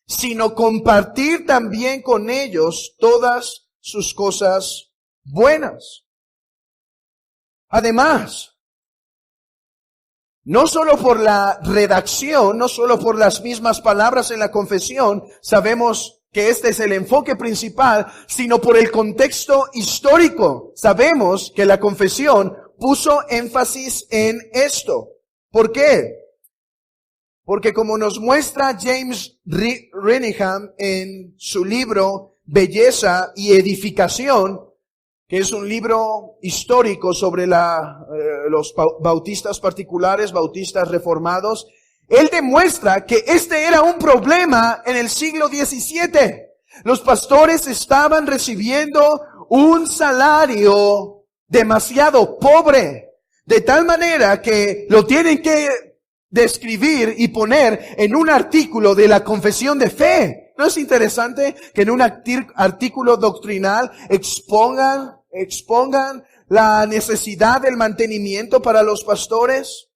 sino compartir también con ellos todas sus cosas buenas. Además, no solo por la redacción, no solo por las mismas palabras en la confesión, sabemos que este es el enfoque principal, sino por el contexto histórico. Sabemos que la confesión puso énfasis en esto. ¿Por qué? Porque como nos muestra James Renihan en su libro Belleza y Edificación, que es un libro histórico sobre los bautistas particulares, bautistas reformados, él demuestra que este era un problema en el siglo XVII. Los pastores estaban recibiendo un salario demasiado pobre, de tal manera que lo tienen que describir y poner en un artículo de la confesión de fe. ¿No es interesante que en un artículo doctrinal expongan la necesidad del mantenimiento para los pastores?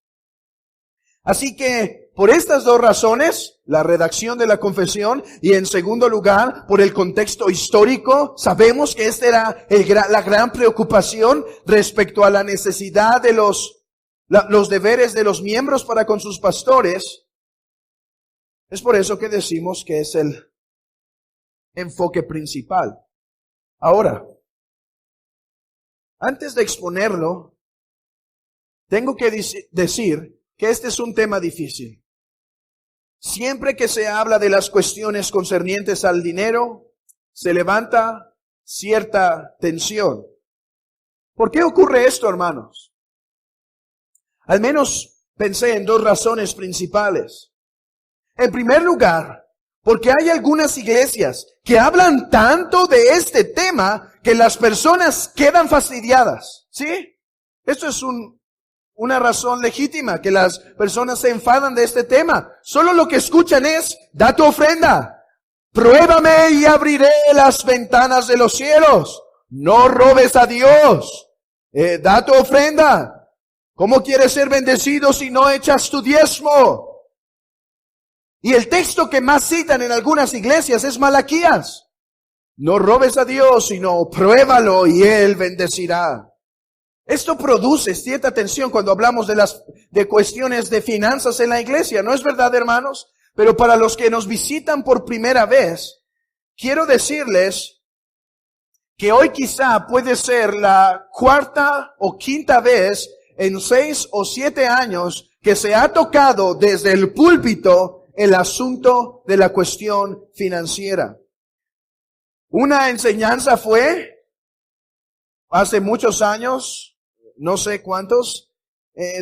Así que, por estas dos razones, la redacción de la confesión y en segundo lugar, por el contexto histórico, sabemos que esta era la gran preocupación respecto a la necesidad de los deberes de los miembros para con sus pastores. Es por eso que decimos que es el enfoque principal. Ahora, antes de exponerlo, tengo que decir que este es un tema difícil. Siempre que se habla de las cuestiones concernientes al dinero, se levanta cierta tensión. ¿Por qué ocurre esto, hermanos? Al menos pensé en dos razones principales. En primer lugar, porque hay algunas iglesias que hablan tanto de este tema que las personas quedan fastidiadas. ¿Sí? Esto es una razón legítima, que las personas se enfadan de este tema. Solo lo que escuchan es, da tu ofrenda, pruébame y abriré las ventanas de los cielos, no robes a Dios, da tu ofrenda. ¿Cómo quieres ser bendecido si no echas tu diezmo? Y el texto que más citan en algunas iglesias es Malaquías. No robes a Dios, sino pruébalo y Él bendecirá. Esto produce cierta tensión cuando hablamos de cuestiones de finanzas en la iglesia, ¿no es verdad, hermanos? Pero para los que nos visitan por primera vez, quiero decirles que hoy quizá puede ser la cuarta o quinta vez en 6 o 7 años que se ha tocado desde el púlpito el asunto de la cuestión financiera. Una enseñanza fue hace muchos años, no sé cuántos,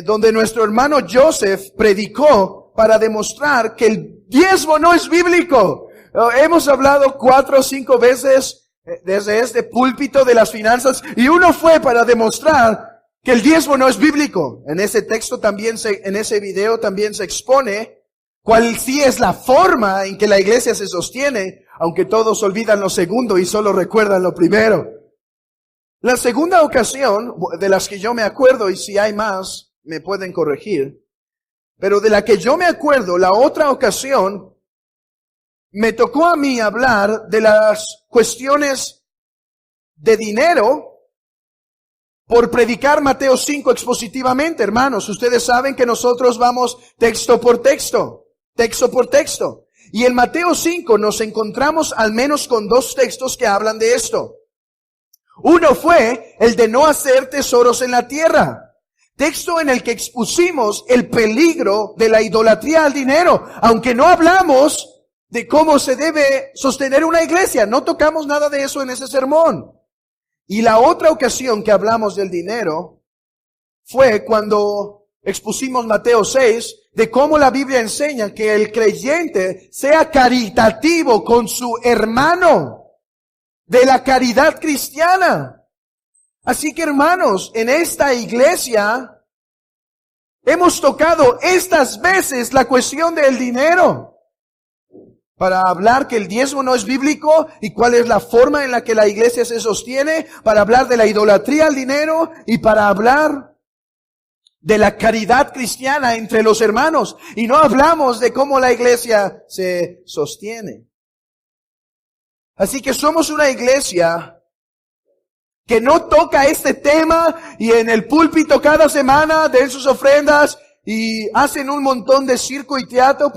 donde nuestro hermano Joseph predicó para demostrar que el diezmo no es bíblico. Hemos hablado 4 o 5 veces desde este púlpito de las finanzas y uno fue para demostrar que el diezmo no es bíblico. En ese texto también en ese video también se expone cuál sí es la forma en que la iglesia se sostiene, aunque todos olvidan lo segundo y solo recuerdan lo primero. La segunda ocasión, de las que yo me acuerdo, y si hay más, me pueden corregir, pero de la que yo me acuerdo, la otra ocasión, me tocó a mí hablar de las cuestiones de dinero por predicar Mateo 5 expositivamente, hermanos. Ustedes saben que nosotros vamos texto por texto. Y en Mateo 5 nos encontramos al menos con 2 textos que hablan de esto. Uno fue el de no hacer tesoros en la tierra. Texto en el que expusimos el peligro de la idolatría al dinero. Aunque no hablamos de cómo se debe sostener una iglesia. No tocamos nada de eso en ese sermón. Y la otra ocasión que hablamos del dinero fue cuando expusimos Mateo 6, de cómo la Biblia enseña que el creyente sea caritativo con su hermano, de la caridad cristiana. Así que hermanos, en esta iglesia hemos tocado estas veces la cuestión del dinero, para hablar que el diezmo no es bíblico y cuál es la forma en la que la iglesia se sostiene, para hablar de la idolatría al dinero y para hablar de la caridad cristiana entre los hermanos. Y no hablamos de cómo la iglesia se sostiene. Así que somos una iglesia que no toca este tema y en el púlpito cada semana den sus ofrendas y hacen un montón de circo y teatro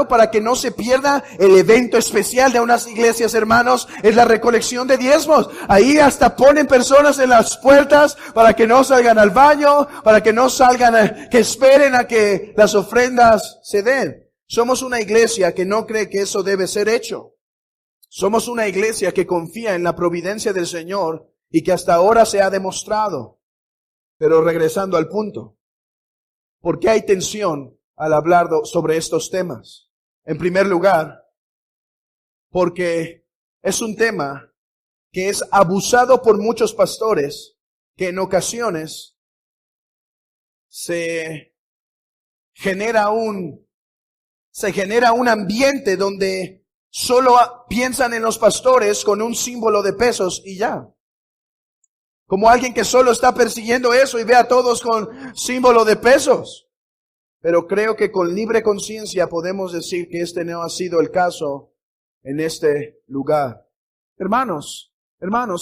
para que no se pierda el evento especial de unas iglesias, hermanos, es la recolección de diezmos. Ahí hasta ponen personas en las puertas para que no salgan al baño, para que no salgan, que esperen a que las ofrendas se den. Somos una iglesia que no cree que eso debe ser hecho. Somos una iglesia que confía en la providencia del Señor y que hasta ahora se ha demostrado. Pero regresando al punto. ¿Por qué hay tensión al hablar sobre estos temas? En primer lugar, porque es un tema que es abusado por muchos pastores, que en ocasiones se genera un ambiente donde solo piensan en los pastores con un símbolo de pesos y ya. Como alguien que solo está persiguiendo eso y ve a todos con símbolo de pesos. Pero creo que con libre conciencia podemos decir que este no ha sido el caso en este lugar. Hermanos,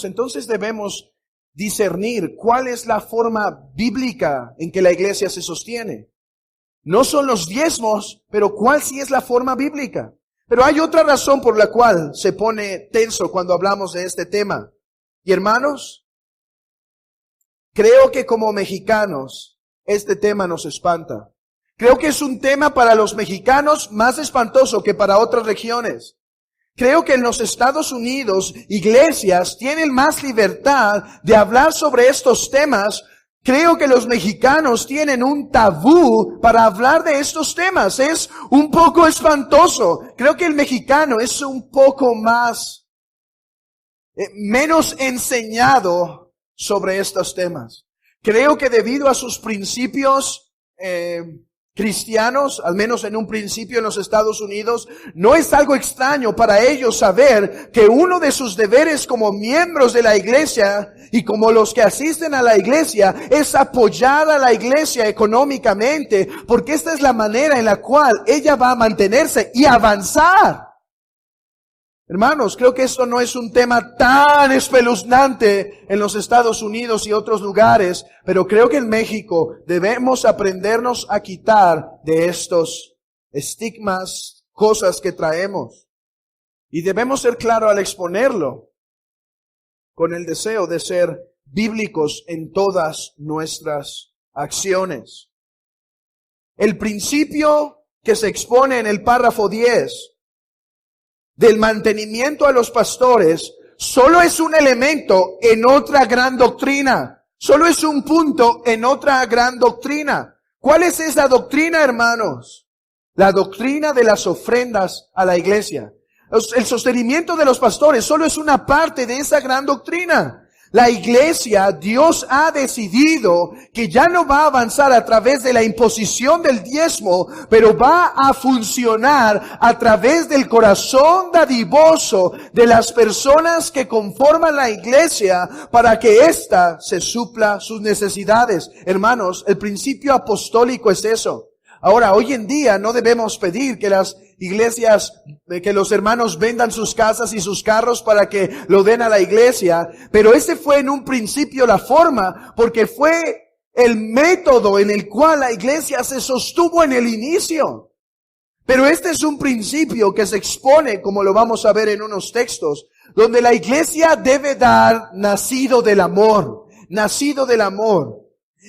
entonces debemos discernir cuál es la forma bíblica en que la iglesia se sostiene. No son los diezmos, pero cuál sí es la forma bíblica. Pero hay otra razón por la cual se pone tenso cuando hablamos de este tema. Y hermanos, creo que como mexicanos, este tema nos espanta. Creo que es un tema para los mexicanos más espantoso que para otras regiones. Creo que en los Estados Unidos, iglesias tienen más libertad de hablar sobre estos temas. Creo que los mexicanos tienen un tabú para hablar de estos temas. Es un poco espantoso. Creo que el mexicano es un poco menos enseñado sobre estos temas. Creo que debido a sus principios cristianos, al menos en un principio en los Estados Unidos, no es algo extraño para ellos saber que uno de sus deberes como miembros de la iglesia y como los que asisten a la iglesia es apoyar a la iglesia económicamente, porque esta es la manera en la cual ella va a mantenerse y avanzar. Hermanos, creo que esto no es un tema tan espeluznante en los Estados Unidos y otros lugares, pero creo que en México debemos aprendernos a quitar de estos estigmas, cosas que traemos. Y debemos ser claros al exponerlo, con el deseo de ser bíblicos en todas nuestras acciones. El principio que se expone en el párrafo 10 del mantenimiento a los pastores solo es un elemento en otra gran doctrina. Solo es un punto en otra gran doctrina. ¿Cuál es esa doctrina, hermanos? La doctrina de las ofrendas a la iglesia. El sostenimiento de los pastores solo es una parte de esa gran doctrina. La iglesia, Dios ha decidido que ya no va a avanzar a través de la imposición del diezmo, pero va a funcionar a través del corazón dadivoso de las personas que conforman la iglesia para que ésta se supla sus necesidades. Hermanos, el principio apostólico es eso. Ahora, hoy en día no debemos pedir que las iglesias, que los hermanos vendan sus casas y sus carros para que lo den a la iglesia, pero ese fue en un principio la forma, porque fue el método en el cual la iglesia se sostuvo en el inicio. Pero este es un principio que se expone, como lo vamos a ver en unos textos, donde la iglesia debe dar nacido del amor.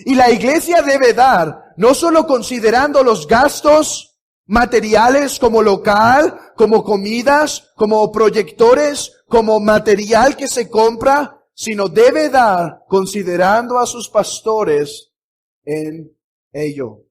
Y la iglesia debe dar, no solo considerando los gastos materiales como local, como comidas, como proyectores, como material que se compra, sino debe dar considerando a sus pastores en ello.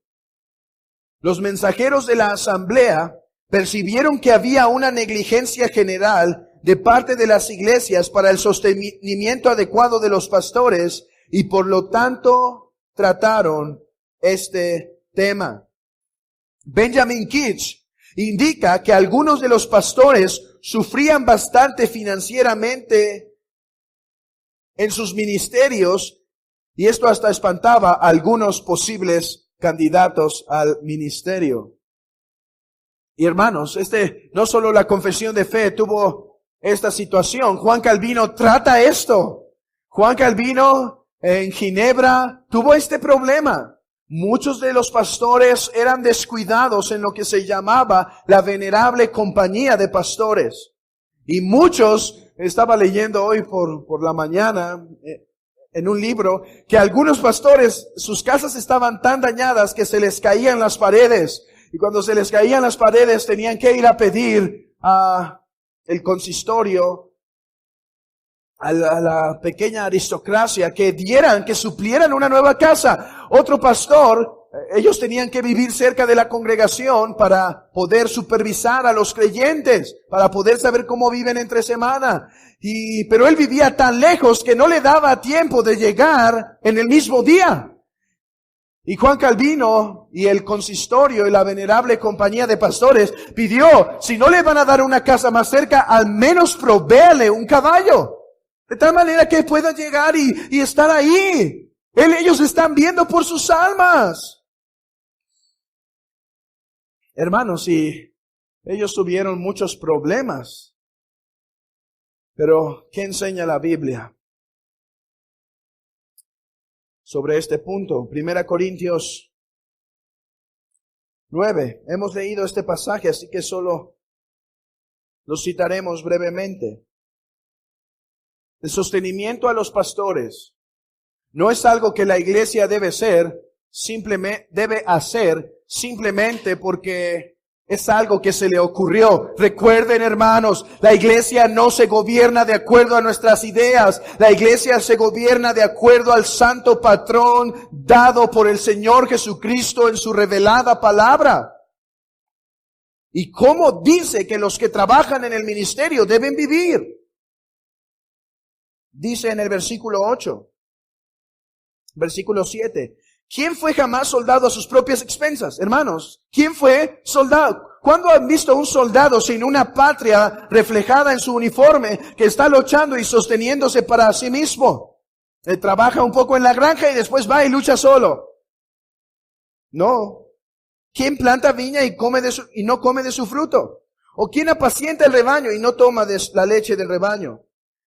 Los mensajeros de la asamblea percibieron que había una negligencia general de parte de las iglesias para el sostenimiento adecuado de los pastores y por lo tanto trataron este tema. Benjamin Kitch indica que algunos de los pastores sufrían bastante financieramente en sus ministerios y esto hasta espantaba a algunos posibles candidatos al ministerio. Y hermanos, no solo la confesión de fe tuvo esta situación. Juan Calvino trata esto. Juan Calvino en Ginebra tuvo este problema. Muchos de los pastores eran descuidados en lo que se llamaba la venerable compañía de pastores. Y muchos, estaba leyendo hoy por la mañana en un libro, que algunos pastores, sus casas estaban tan dañadas que se les caían las paredes. Y cuando se les caían las paredes tenían que ir a pedir a el consistorio, a la pequeña aristocracia que suplieran una nueva casa. Otro pastor, ellos tenían que vivir cerca de la congregación para poder supervisar a los creyentes, para poder saber cómo viven entre semana. Pero él vivía tan lejos que no le daba tiempo de llegar en el mismo día. Y Juan Calvino y el consistorio y la venerable compañía de pastores pidió, si no le van a dar una casa más cerca, al menos provéale un caballo. De tal manera que pueda llegar y estar ahí. Ellos están viendo por sus almas. Hermanos, y ellos tuvieron muchos problemas. Pero, ¿qué enseña la Biblia sobre este punto? 1 Corintios 9. Hemos leído este pasaje, así que solo lo citaremos brevemente. El sostenimiento a los pastores no es algo que la iglesia debe hacer simplemente porque es algo que se le ocurrió. Recuerden, hermanos, la iglesia no se gobierna de acuerdo a nuestras ideas. La iglesia se gobierna de acuerdo al santo patrón dado por el Señor Jesucristo en su revelada palabra. Y cómo dice que los que trabajan en el ministerio deben vivir. Dice en el versículo 8, versículo 7, ¿quién fue jamás soldado a sus propias expensas? Hermanos, ¿quién fue soldado? ¿Cuándo han visto un soldado sin una patria reflejada en su uniforme que está luchando y sosteniéndose para sí mismo? Él trabaja un poco en la granja y después va y lucha solo. No. ¿Quién planta viña y no come de su fruto? ¿O quién apacienta el rebaño y no toma de la leche del rebaño?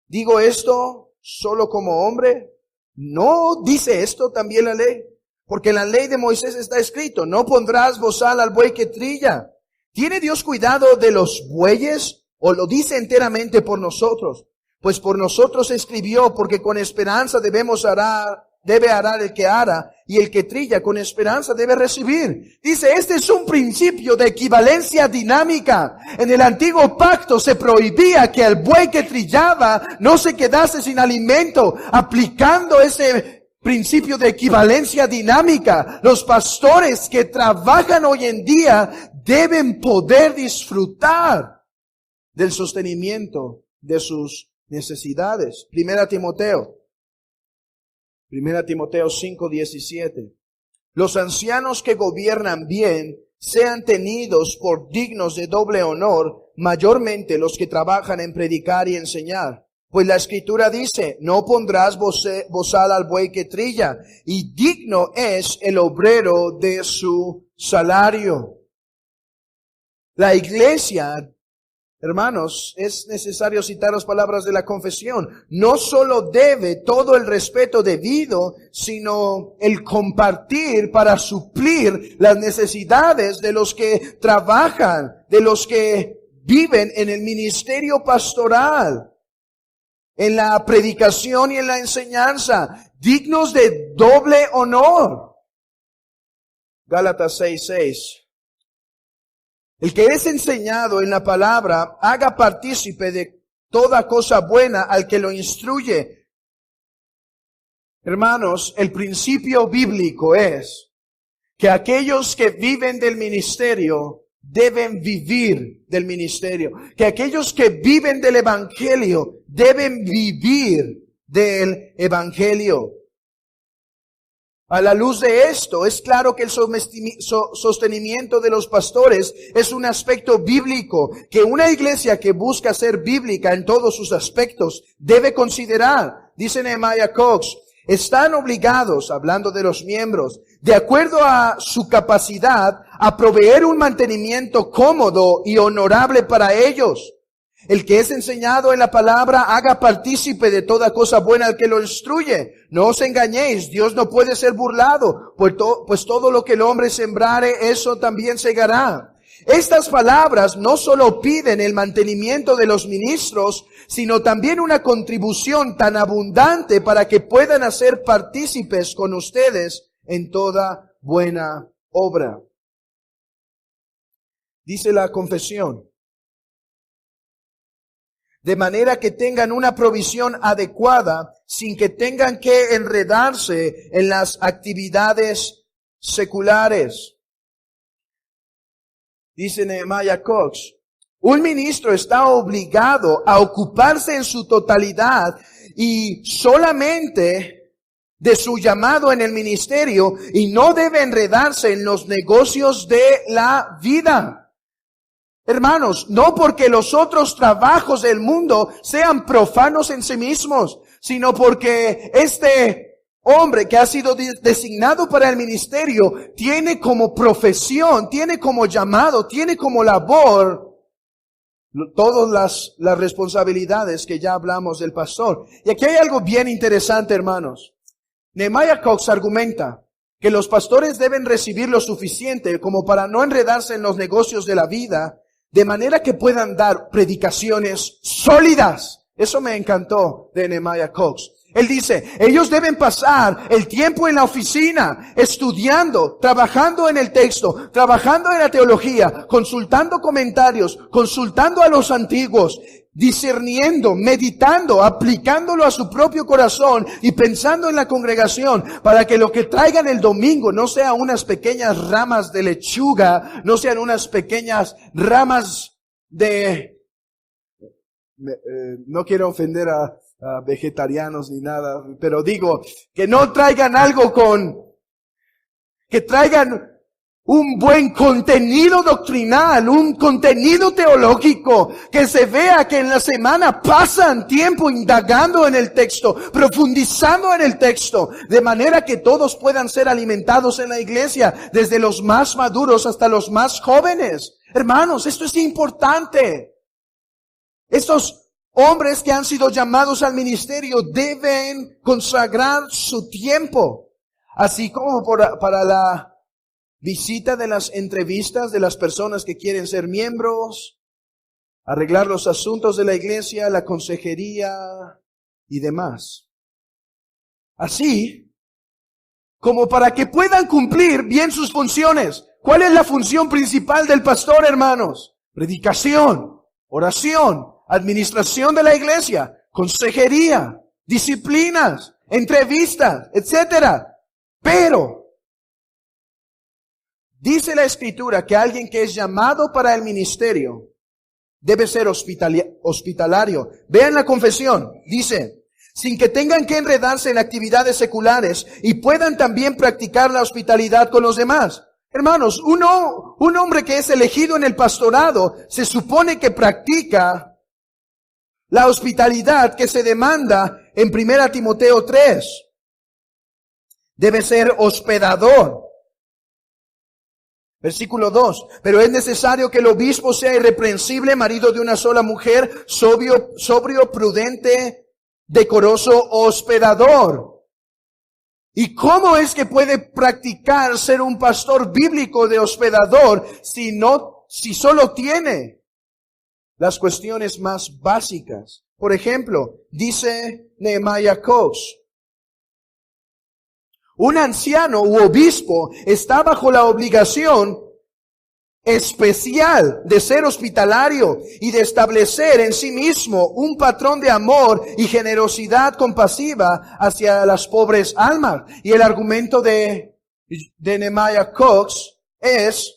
¿Digo esto solo como hombre? ¿No dice esto también la ley? Porque en la ley de Moisés está escrito, no pondrás bozal al buey que trilla. ¿Tiene Dios cuidado de los bueyes o lo dice enteramente por nosotros? Pues por nosotros escribió, porque con esperanza debe arar el que ara, y el que trilla con esperanza debe recibir. Dice, este es un principio de equivalencia dinámica. En el antiguo pacto se prohibía que el buey que trillaba no se quedase sin alimento. Aplicando ese principio de equivalencia dinámica, los pastores que trabajan hoy en día deben poder disfrutar del sostenimiento de sus necesidades. 1 Timoteo 5:17. Los ancianos que gobiernan bien sean tenidos por dignos de doble honor, mayormente los que trabajan en predicar y enseñar. Pues la Escritura dice, no pondrás bozal al buey que trilla, y digno es el obrero de su salario. La iglesia, hermanos, es necesario citar las palabras de la confesión. No solo debe todo el respeto debido, sino el compartir para suplir las necesidades de los que trabajan, de los que viven en el ministerio pastoral, en la predicación y en la enseñanza, dignos de doble honor. Gálatas 6:6. El que es enseñado en la palabra, haga partícipe de toda cosa buena al que lo instruye. Hermanos, el principio bíblico es que aquellos que viven del ministerio deben vivir del ministerio, que aquellos que viven del evangelio deben vivir del evangelio. A la luz de esto, es claro que el sostenimiento de los pastores es un aspecto bíblico que una iglesia que busca ser bíblica en todos sus aspectos debe considerar. Dice Nehemiah Cox, están obligados, hablando de los miembros, de acuerdo a su capacidad, a proveer un mantenimiento cómodo y honorable para ellos. El que es enseñado en la palabra haga partícipe de toda cosa buena al que lo instruye. No os engañéis, Dios no puede ser burlado, pues todo lo que el hombre sembrare, eso también segará. Estas palabras no solo piden el mantenimiento de los ministros, sino también una contribución tan abundante para que puedan hacer partícipes con ustedes en toda buena obra. Dice la confesión, de manera que tengan una provisión adecuada sin que tengan que enredarse en las actividades seculares. Dice Nehemiah Cox, un ministro está obligado a ocuparse en su totalidad y solamente de su llamado en el ministerio y no debe enredarse en los negocios de la vida. Hermanos, no porque los otros trabajos del mundo sean profanos en sí mismos, sino porque este hombre que ha sido designado para el ministerio tiene como profesión, tiene como llamado, tiene como labor todas las responsabilidades que ya hablamos del pastor. Y aquí hay algo bien interesante, hermanos. Nehemiah Cox argumenta que los pastores deben recibir lo suficiente como para no enredarse en los negocios de la vida, de manera que puedan dar predicaciones sólidas. Eso me encantó de Nehemiah Cox. Él dice, ellos deben pasar el tiempo en la oficina, estudiando, trabajando en el texto, trabajando en la teología, consultando comentarios, consultando a los antiguos, discerniendo, meditando, aplicándolo a su propio corazón y pensando en la congregación para que lo que traigan el domingo no sean unas pequeñas ramas de lechuga, no sean unas pequeñas ramas de... no quiero ofender a vegetarianos ni nada, pero digo, que no traigan algo que traigan un buen contenido doctrinal, un contenido teológico, que se vea que en la semana pasan tiempo indagando en el texto, profundizando en el texto, de manera que todos puedan ser alimentados en la iglesia, desde los más maduros hasta los más jóvenes. Hermanos, esto es importante. Estos hombres que han sido llamados al ministerio deben consagrar su tiempo, así como para la visita de las entrevistas de las personas que quieren ser miembros, arreglar los asuntos de la iglesia, la consejería y demás. Así como para que puedan cumplir bien sus funciones. ¿Cuál es la función principal del pastor, hermanos? Predicación, oración, administración de la iglesia, consejería, disciplinas, entrevistas, etcétera. Pero dice la Escritura que alguien que es llamado para el ministerio debe ser hospitalario. Vean la confesión. Dice, sin que tengan que enredarse en actividades seculares y puedan también practicar la hospitalidad con los demás. Hermanos, un hombre que es elegido en el pastorado se supone que practica la hospitalidad que se demanda en 1 Timoteo 3. Debe ser hospedador. Versículo 2. Pero es necesario que el obispo sea irreprensible, marido de una sola mujer, sobrio, prudente, decoroso, hospedador. ¿Y cómo es que puede practicar ser un pastor bíblico de hospedador si solo tiene las cuestiones más básicas? Por ejemplo, dice Nehemiah Cox, un anciano u obispo está bajo la obligación especial de ser hospitalario y de establecer en sí mismo un patrón de amor y generosidad compasiva hacia las pobres almas. Y el argumento de de Nehemiah Cox es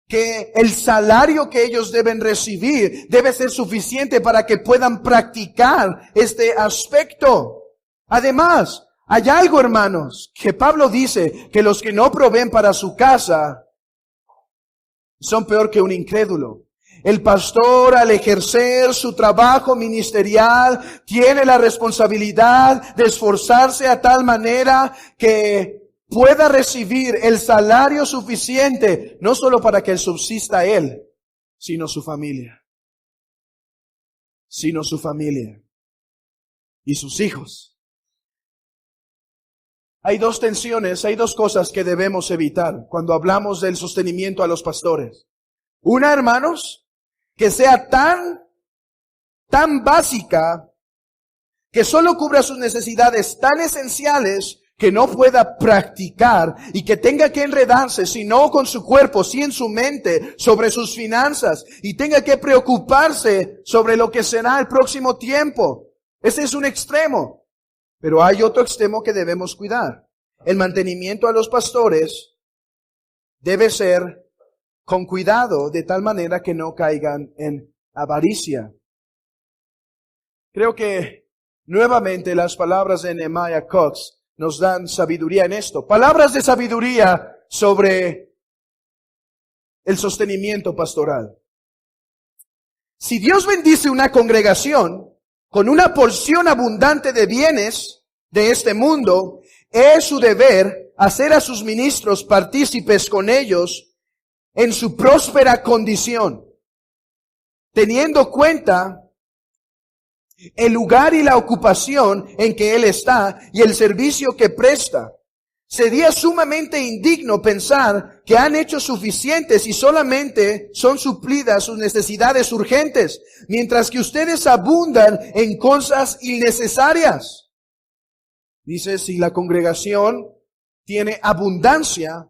que el salario que ellos deben recibir debe ser suficiente para que puedan practicar este aspecto. Además, hay algo, hermanos, que Pablo dice que los que no proveen para su casa son peor que un incrédulo. El pastor, al ejercer su trabajo ministerial, tiene la responsabilidad de esforzarse a tal manera que pueda recibir el salario suficiente, no solo para que subsista él, sino su familia. Sino su familia. Y sus hijos. Hay dos tensiones, hay dos cosas que debemos evitar cuando hablamos del sostenimiento a los pastores. Una, hermanos, que sea tan básica que solo cubra sus necesidades tan esenciales que no pueda practicar y que tenga que enredarse, si no con su cuerpo, si en su mente, sobre sus finanzas y tenga que preocuparse sobre lo que será el próximo tiempo. Ese es un extremo. Pero hay otro extremo que debemos cuidar. El mantenimiento a los pastores debe ser con cuidado, de tal manera que no caigan en avaricia. Creo que nuevamente las palabras de Nehemiah Cox nos dan sabiduría en esto. Palabras de sabiduría sobre el sostenimiento pastoral. Si Dios bendice una congregación con una porción abundante de bienes de este mundo, es su deber hacer a sus ministros partícipes con ellos en su próspera condición, teniendo cuenta el lugar y la ocupación en que él está y el servicio que presta. Sería sumamente indigno pensar que han hecho suficientes y solamente son suplidas sus necesidades urgentes, mientras que ustedes abundan en cosas innecesarias. Dice, si la congregación tiene abundancia,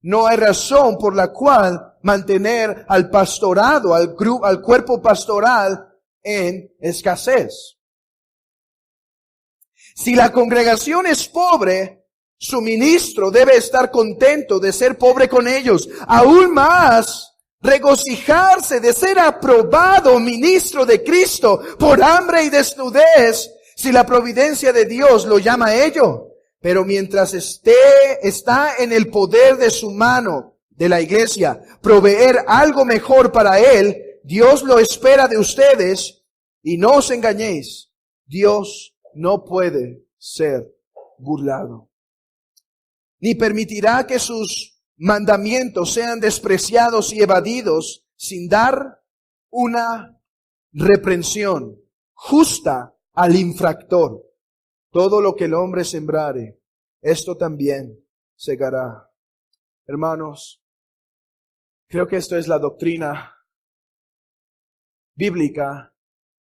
no hay razón por la cual mantener al pastorado, al cuerpo pastoral en escasez. Si la congregación es pobre, su ministro debe estar contento de ser pobre con ellos. Aún más, regocijarse de ser aprobado ministro de Cristo por hambre y desnudez, si la providencia de Dios lo llama a ello. Pero mientras está en el poder de su mano, de la iglesia, proveer algo mejor para él, Dios lo espera de ustedes. Y no os engañéis, Dios no puede ser burlado. Ni permitirá que sus mandamientos sean despreciados y evadidos sin dar una reprensión justa al infractor. Todo lo que el hombre sembrare, esto también segará. Hermanos, creo que esto es la doctrina bíblica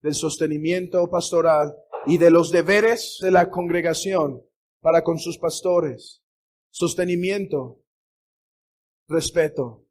del sostenimiento pastoral y de los deberes de la congregación para con sus pastores. Sostenimiento, respeto.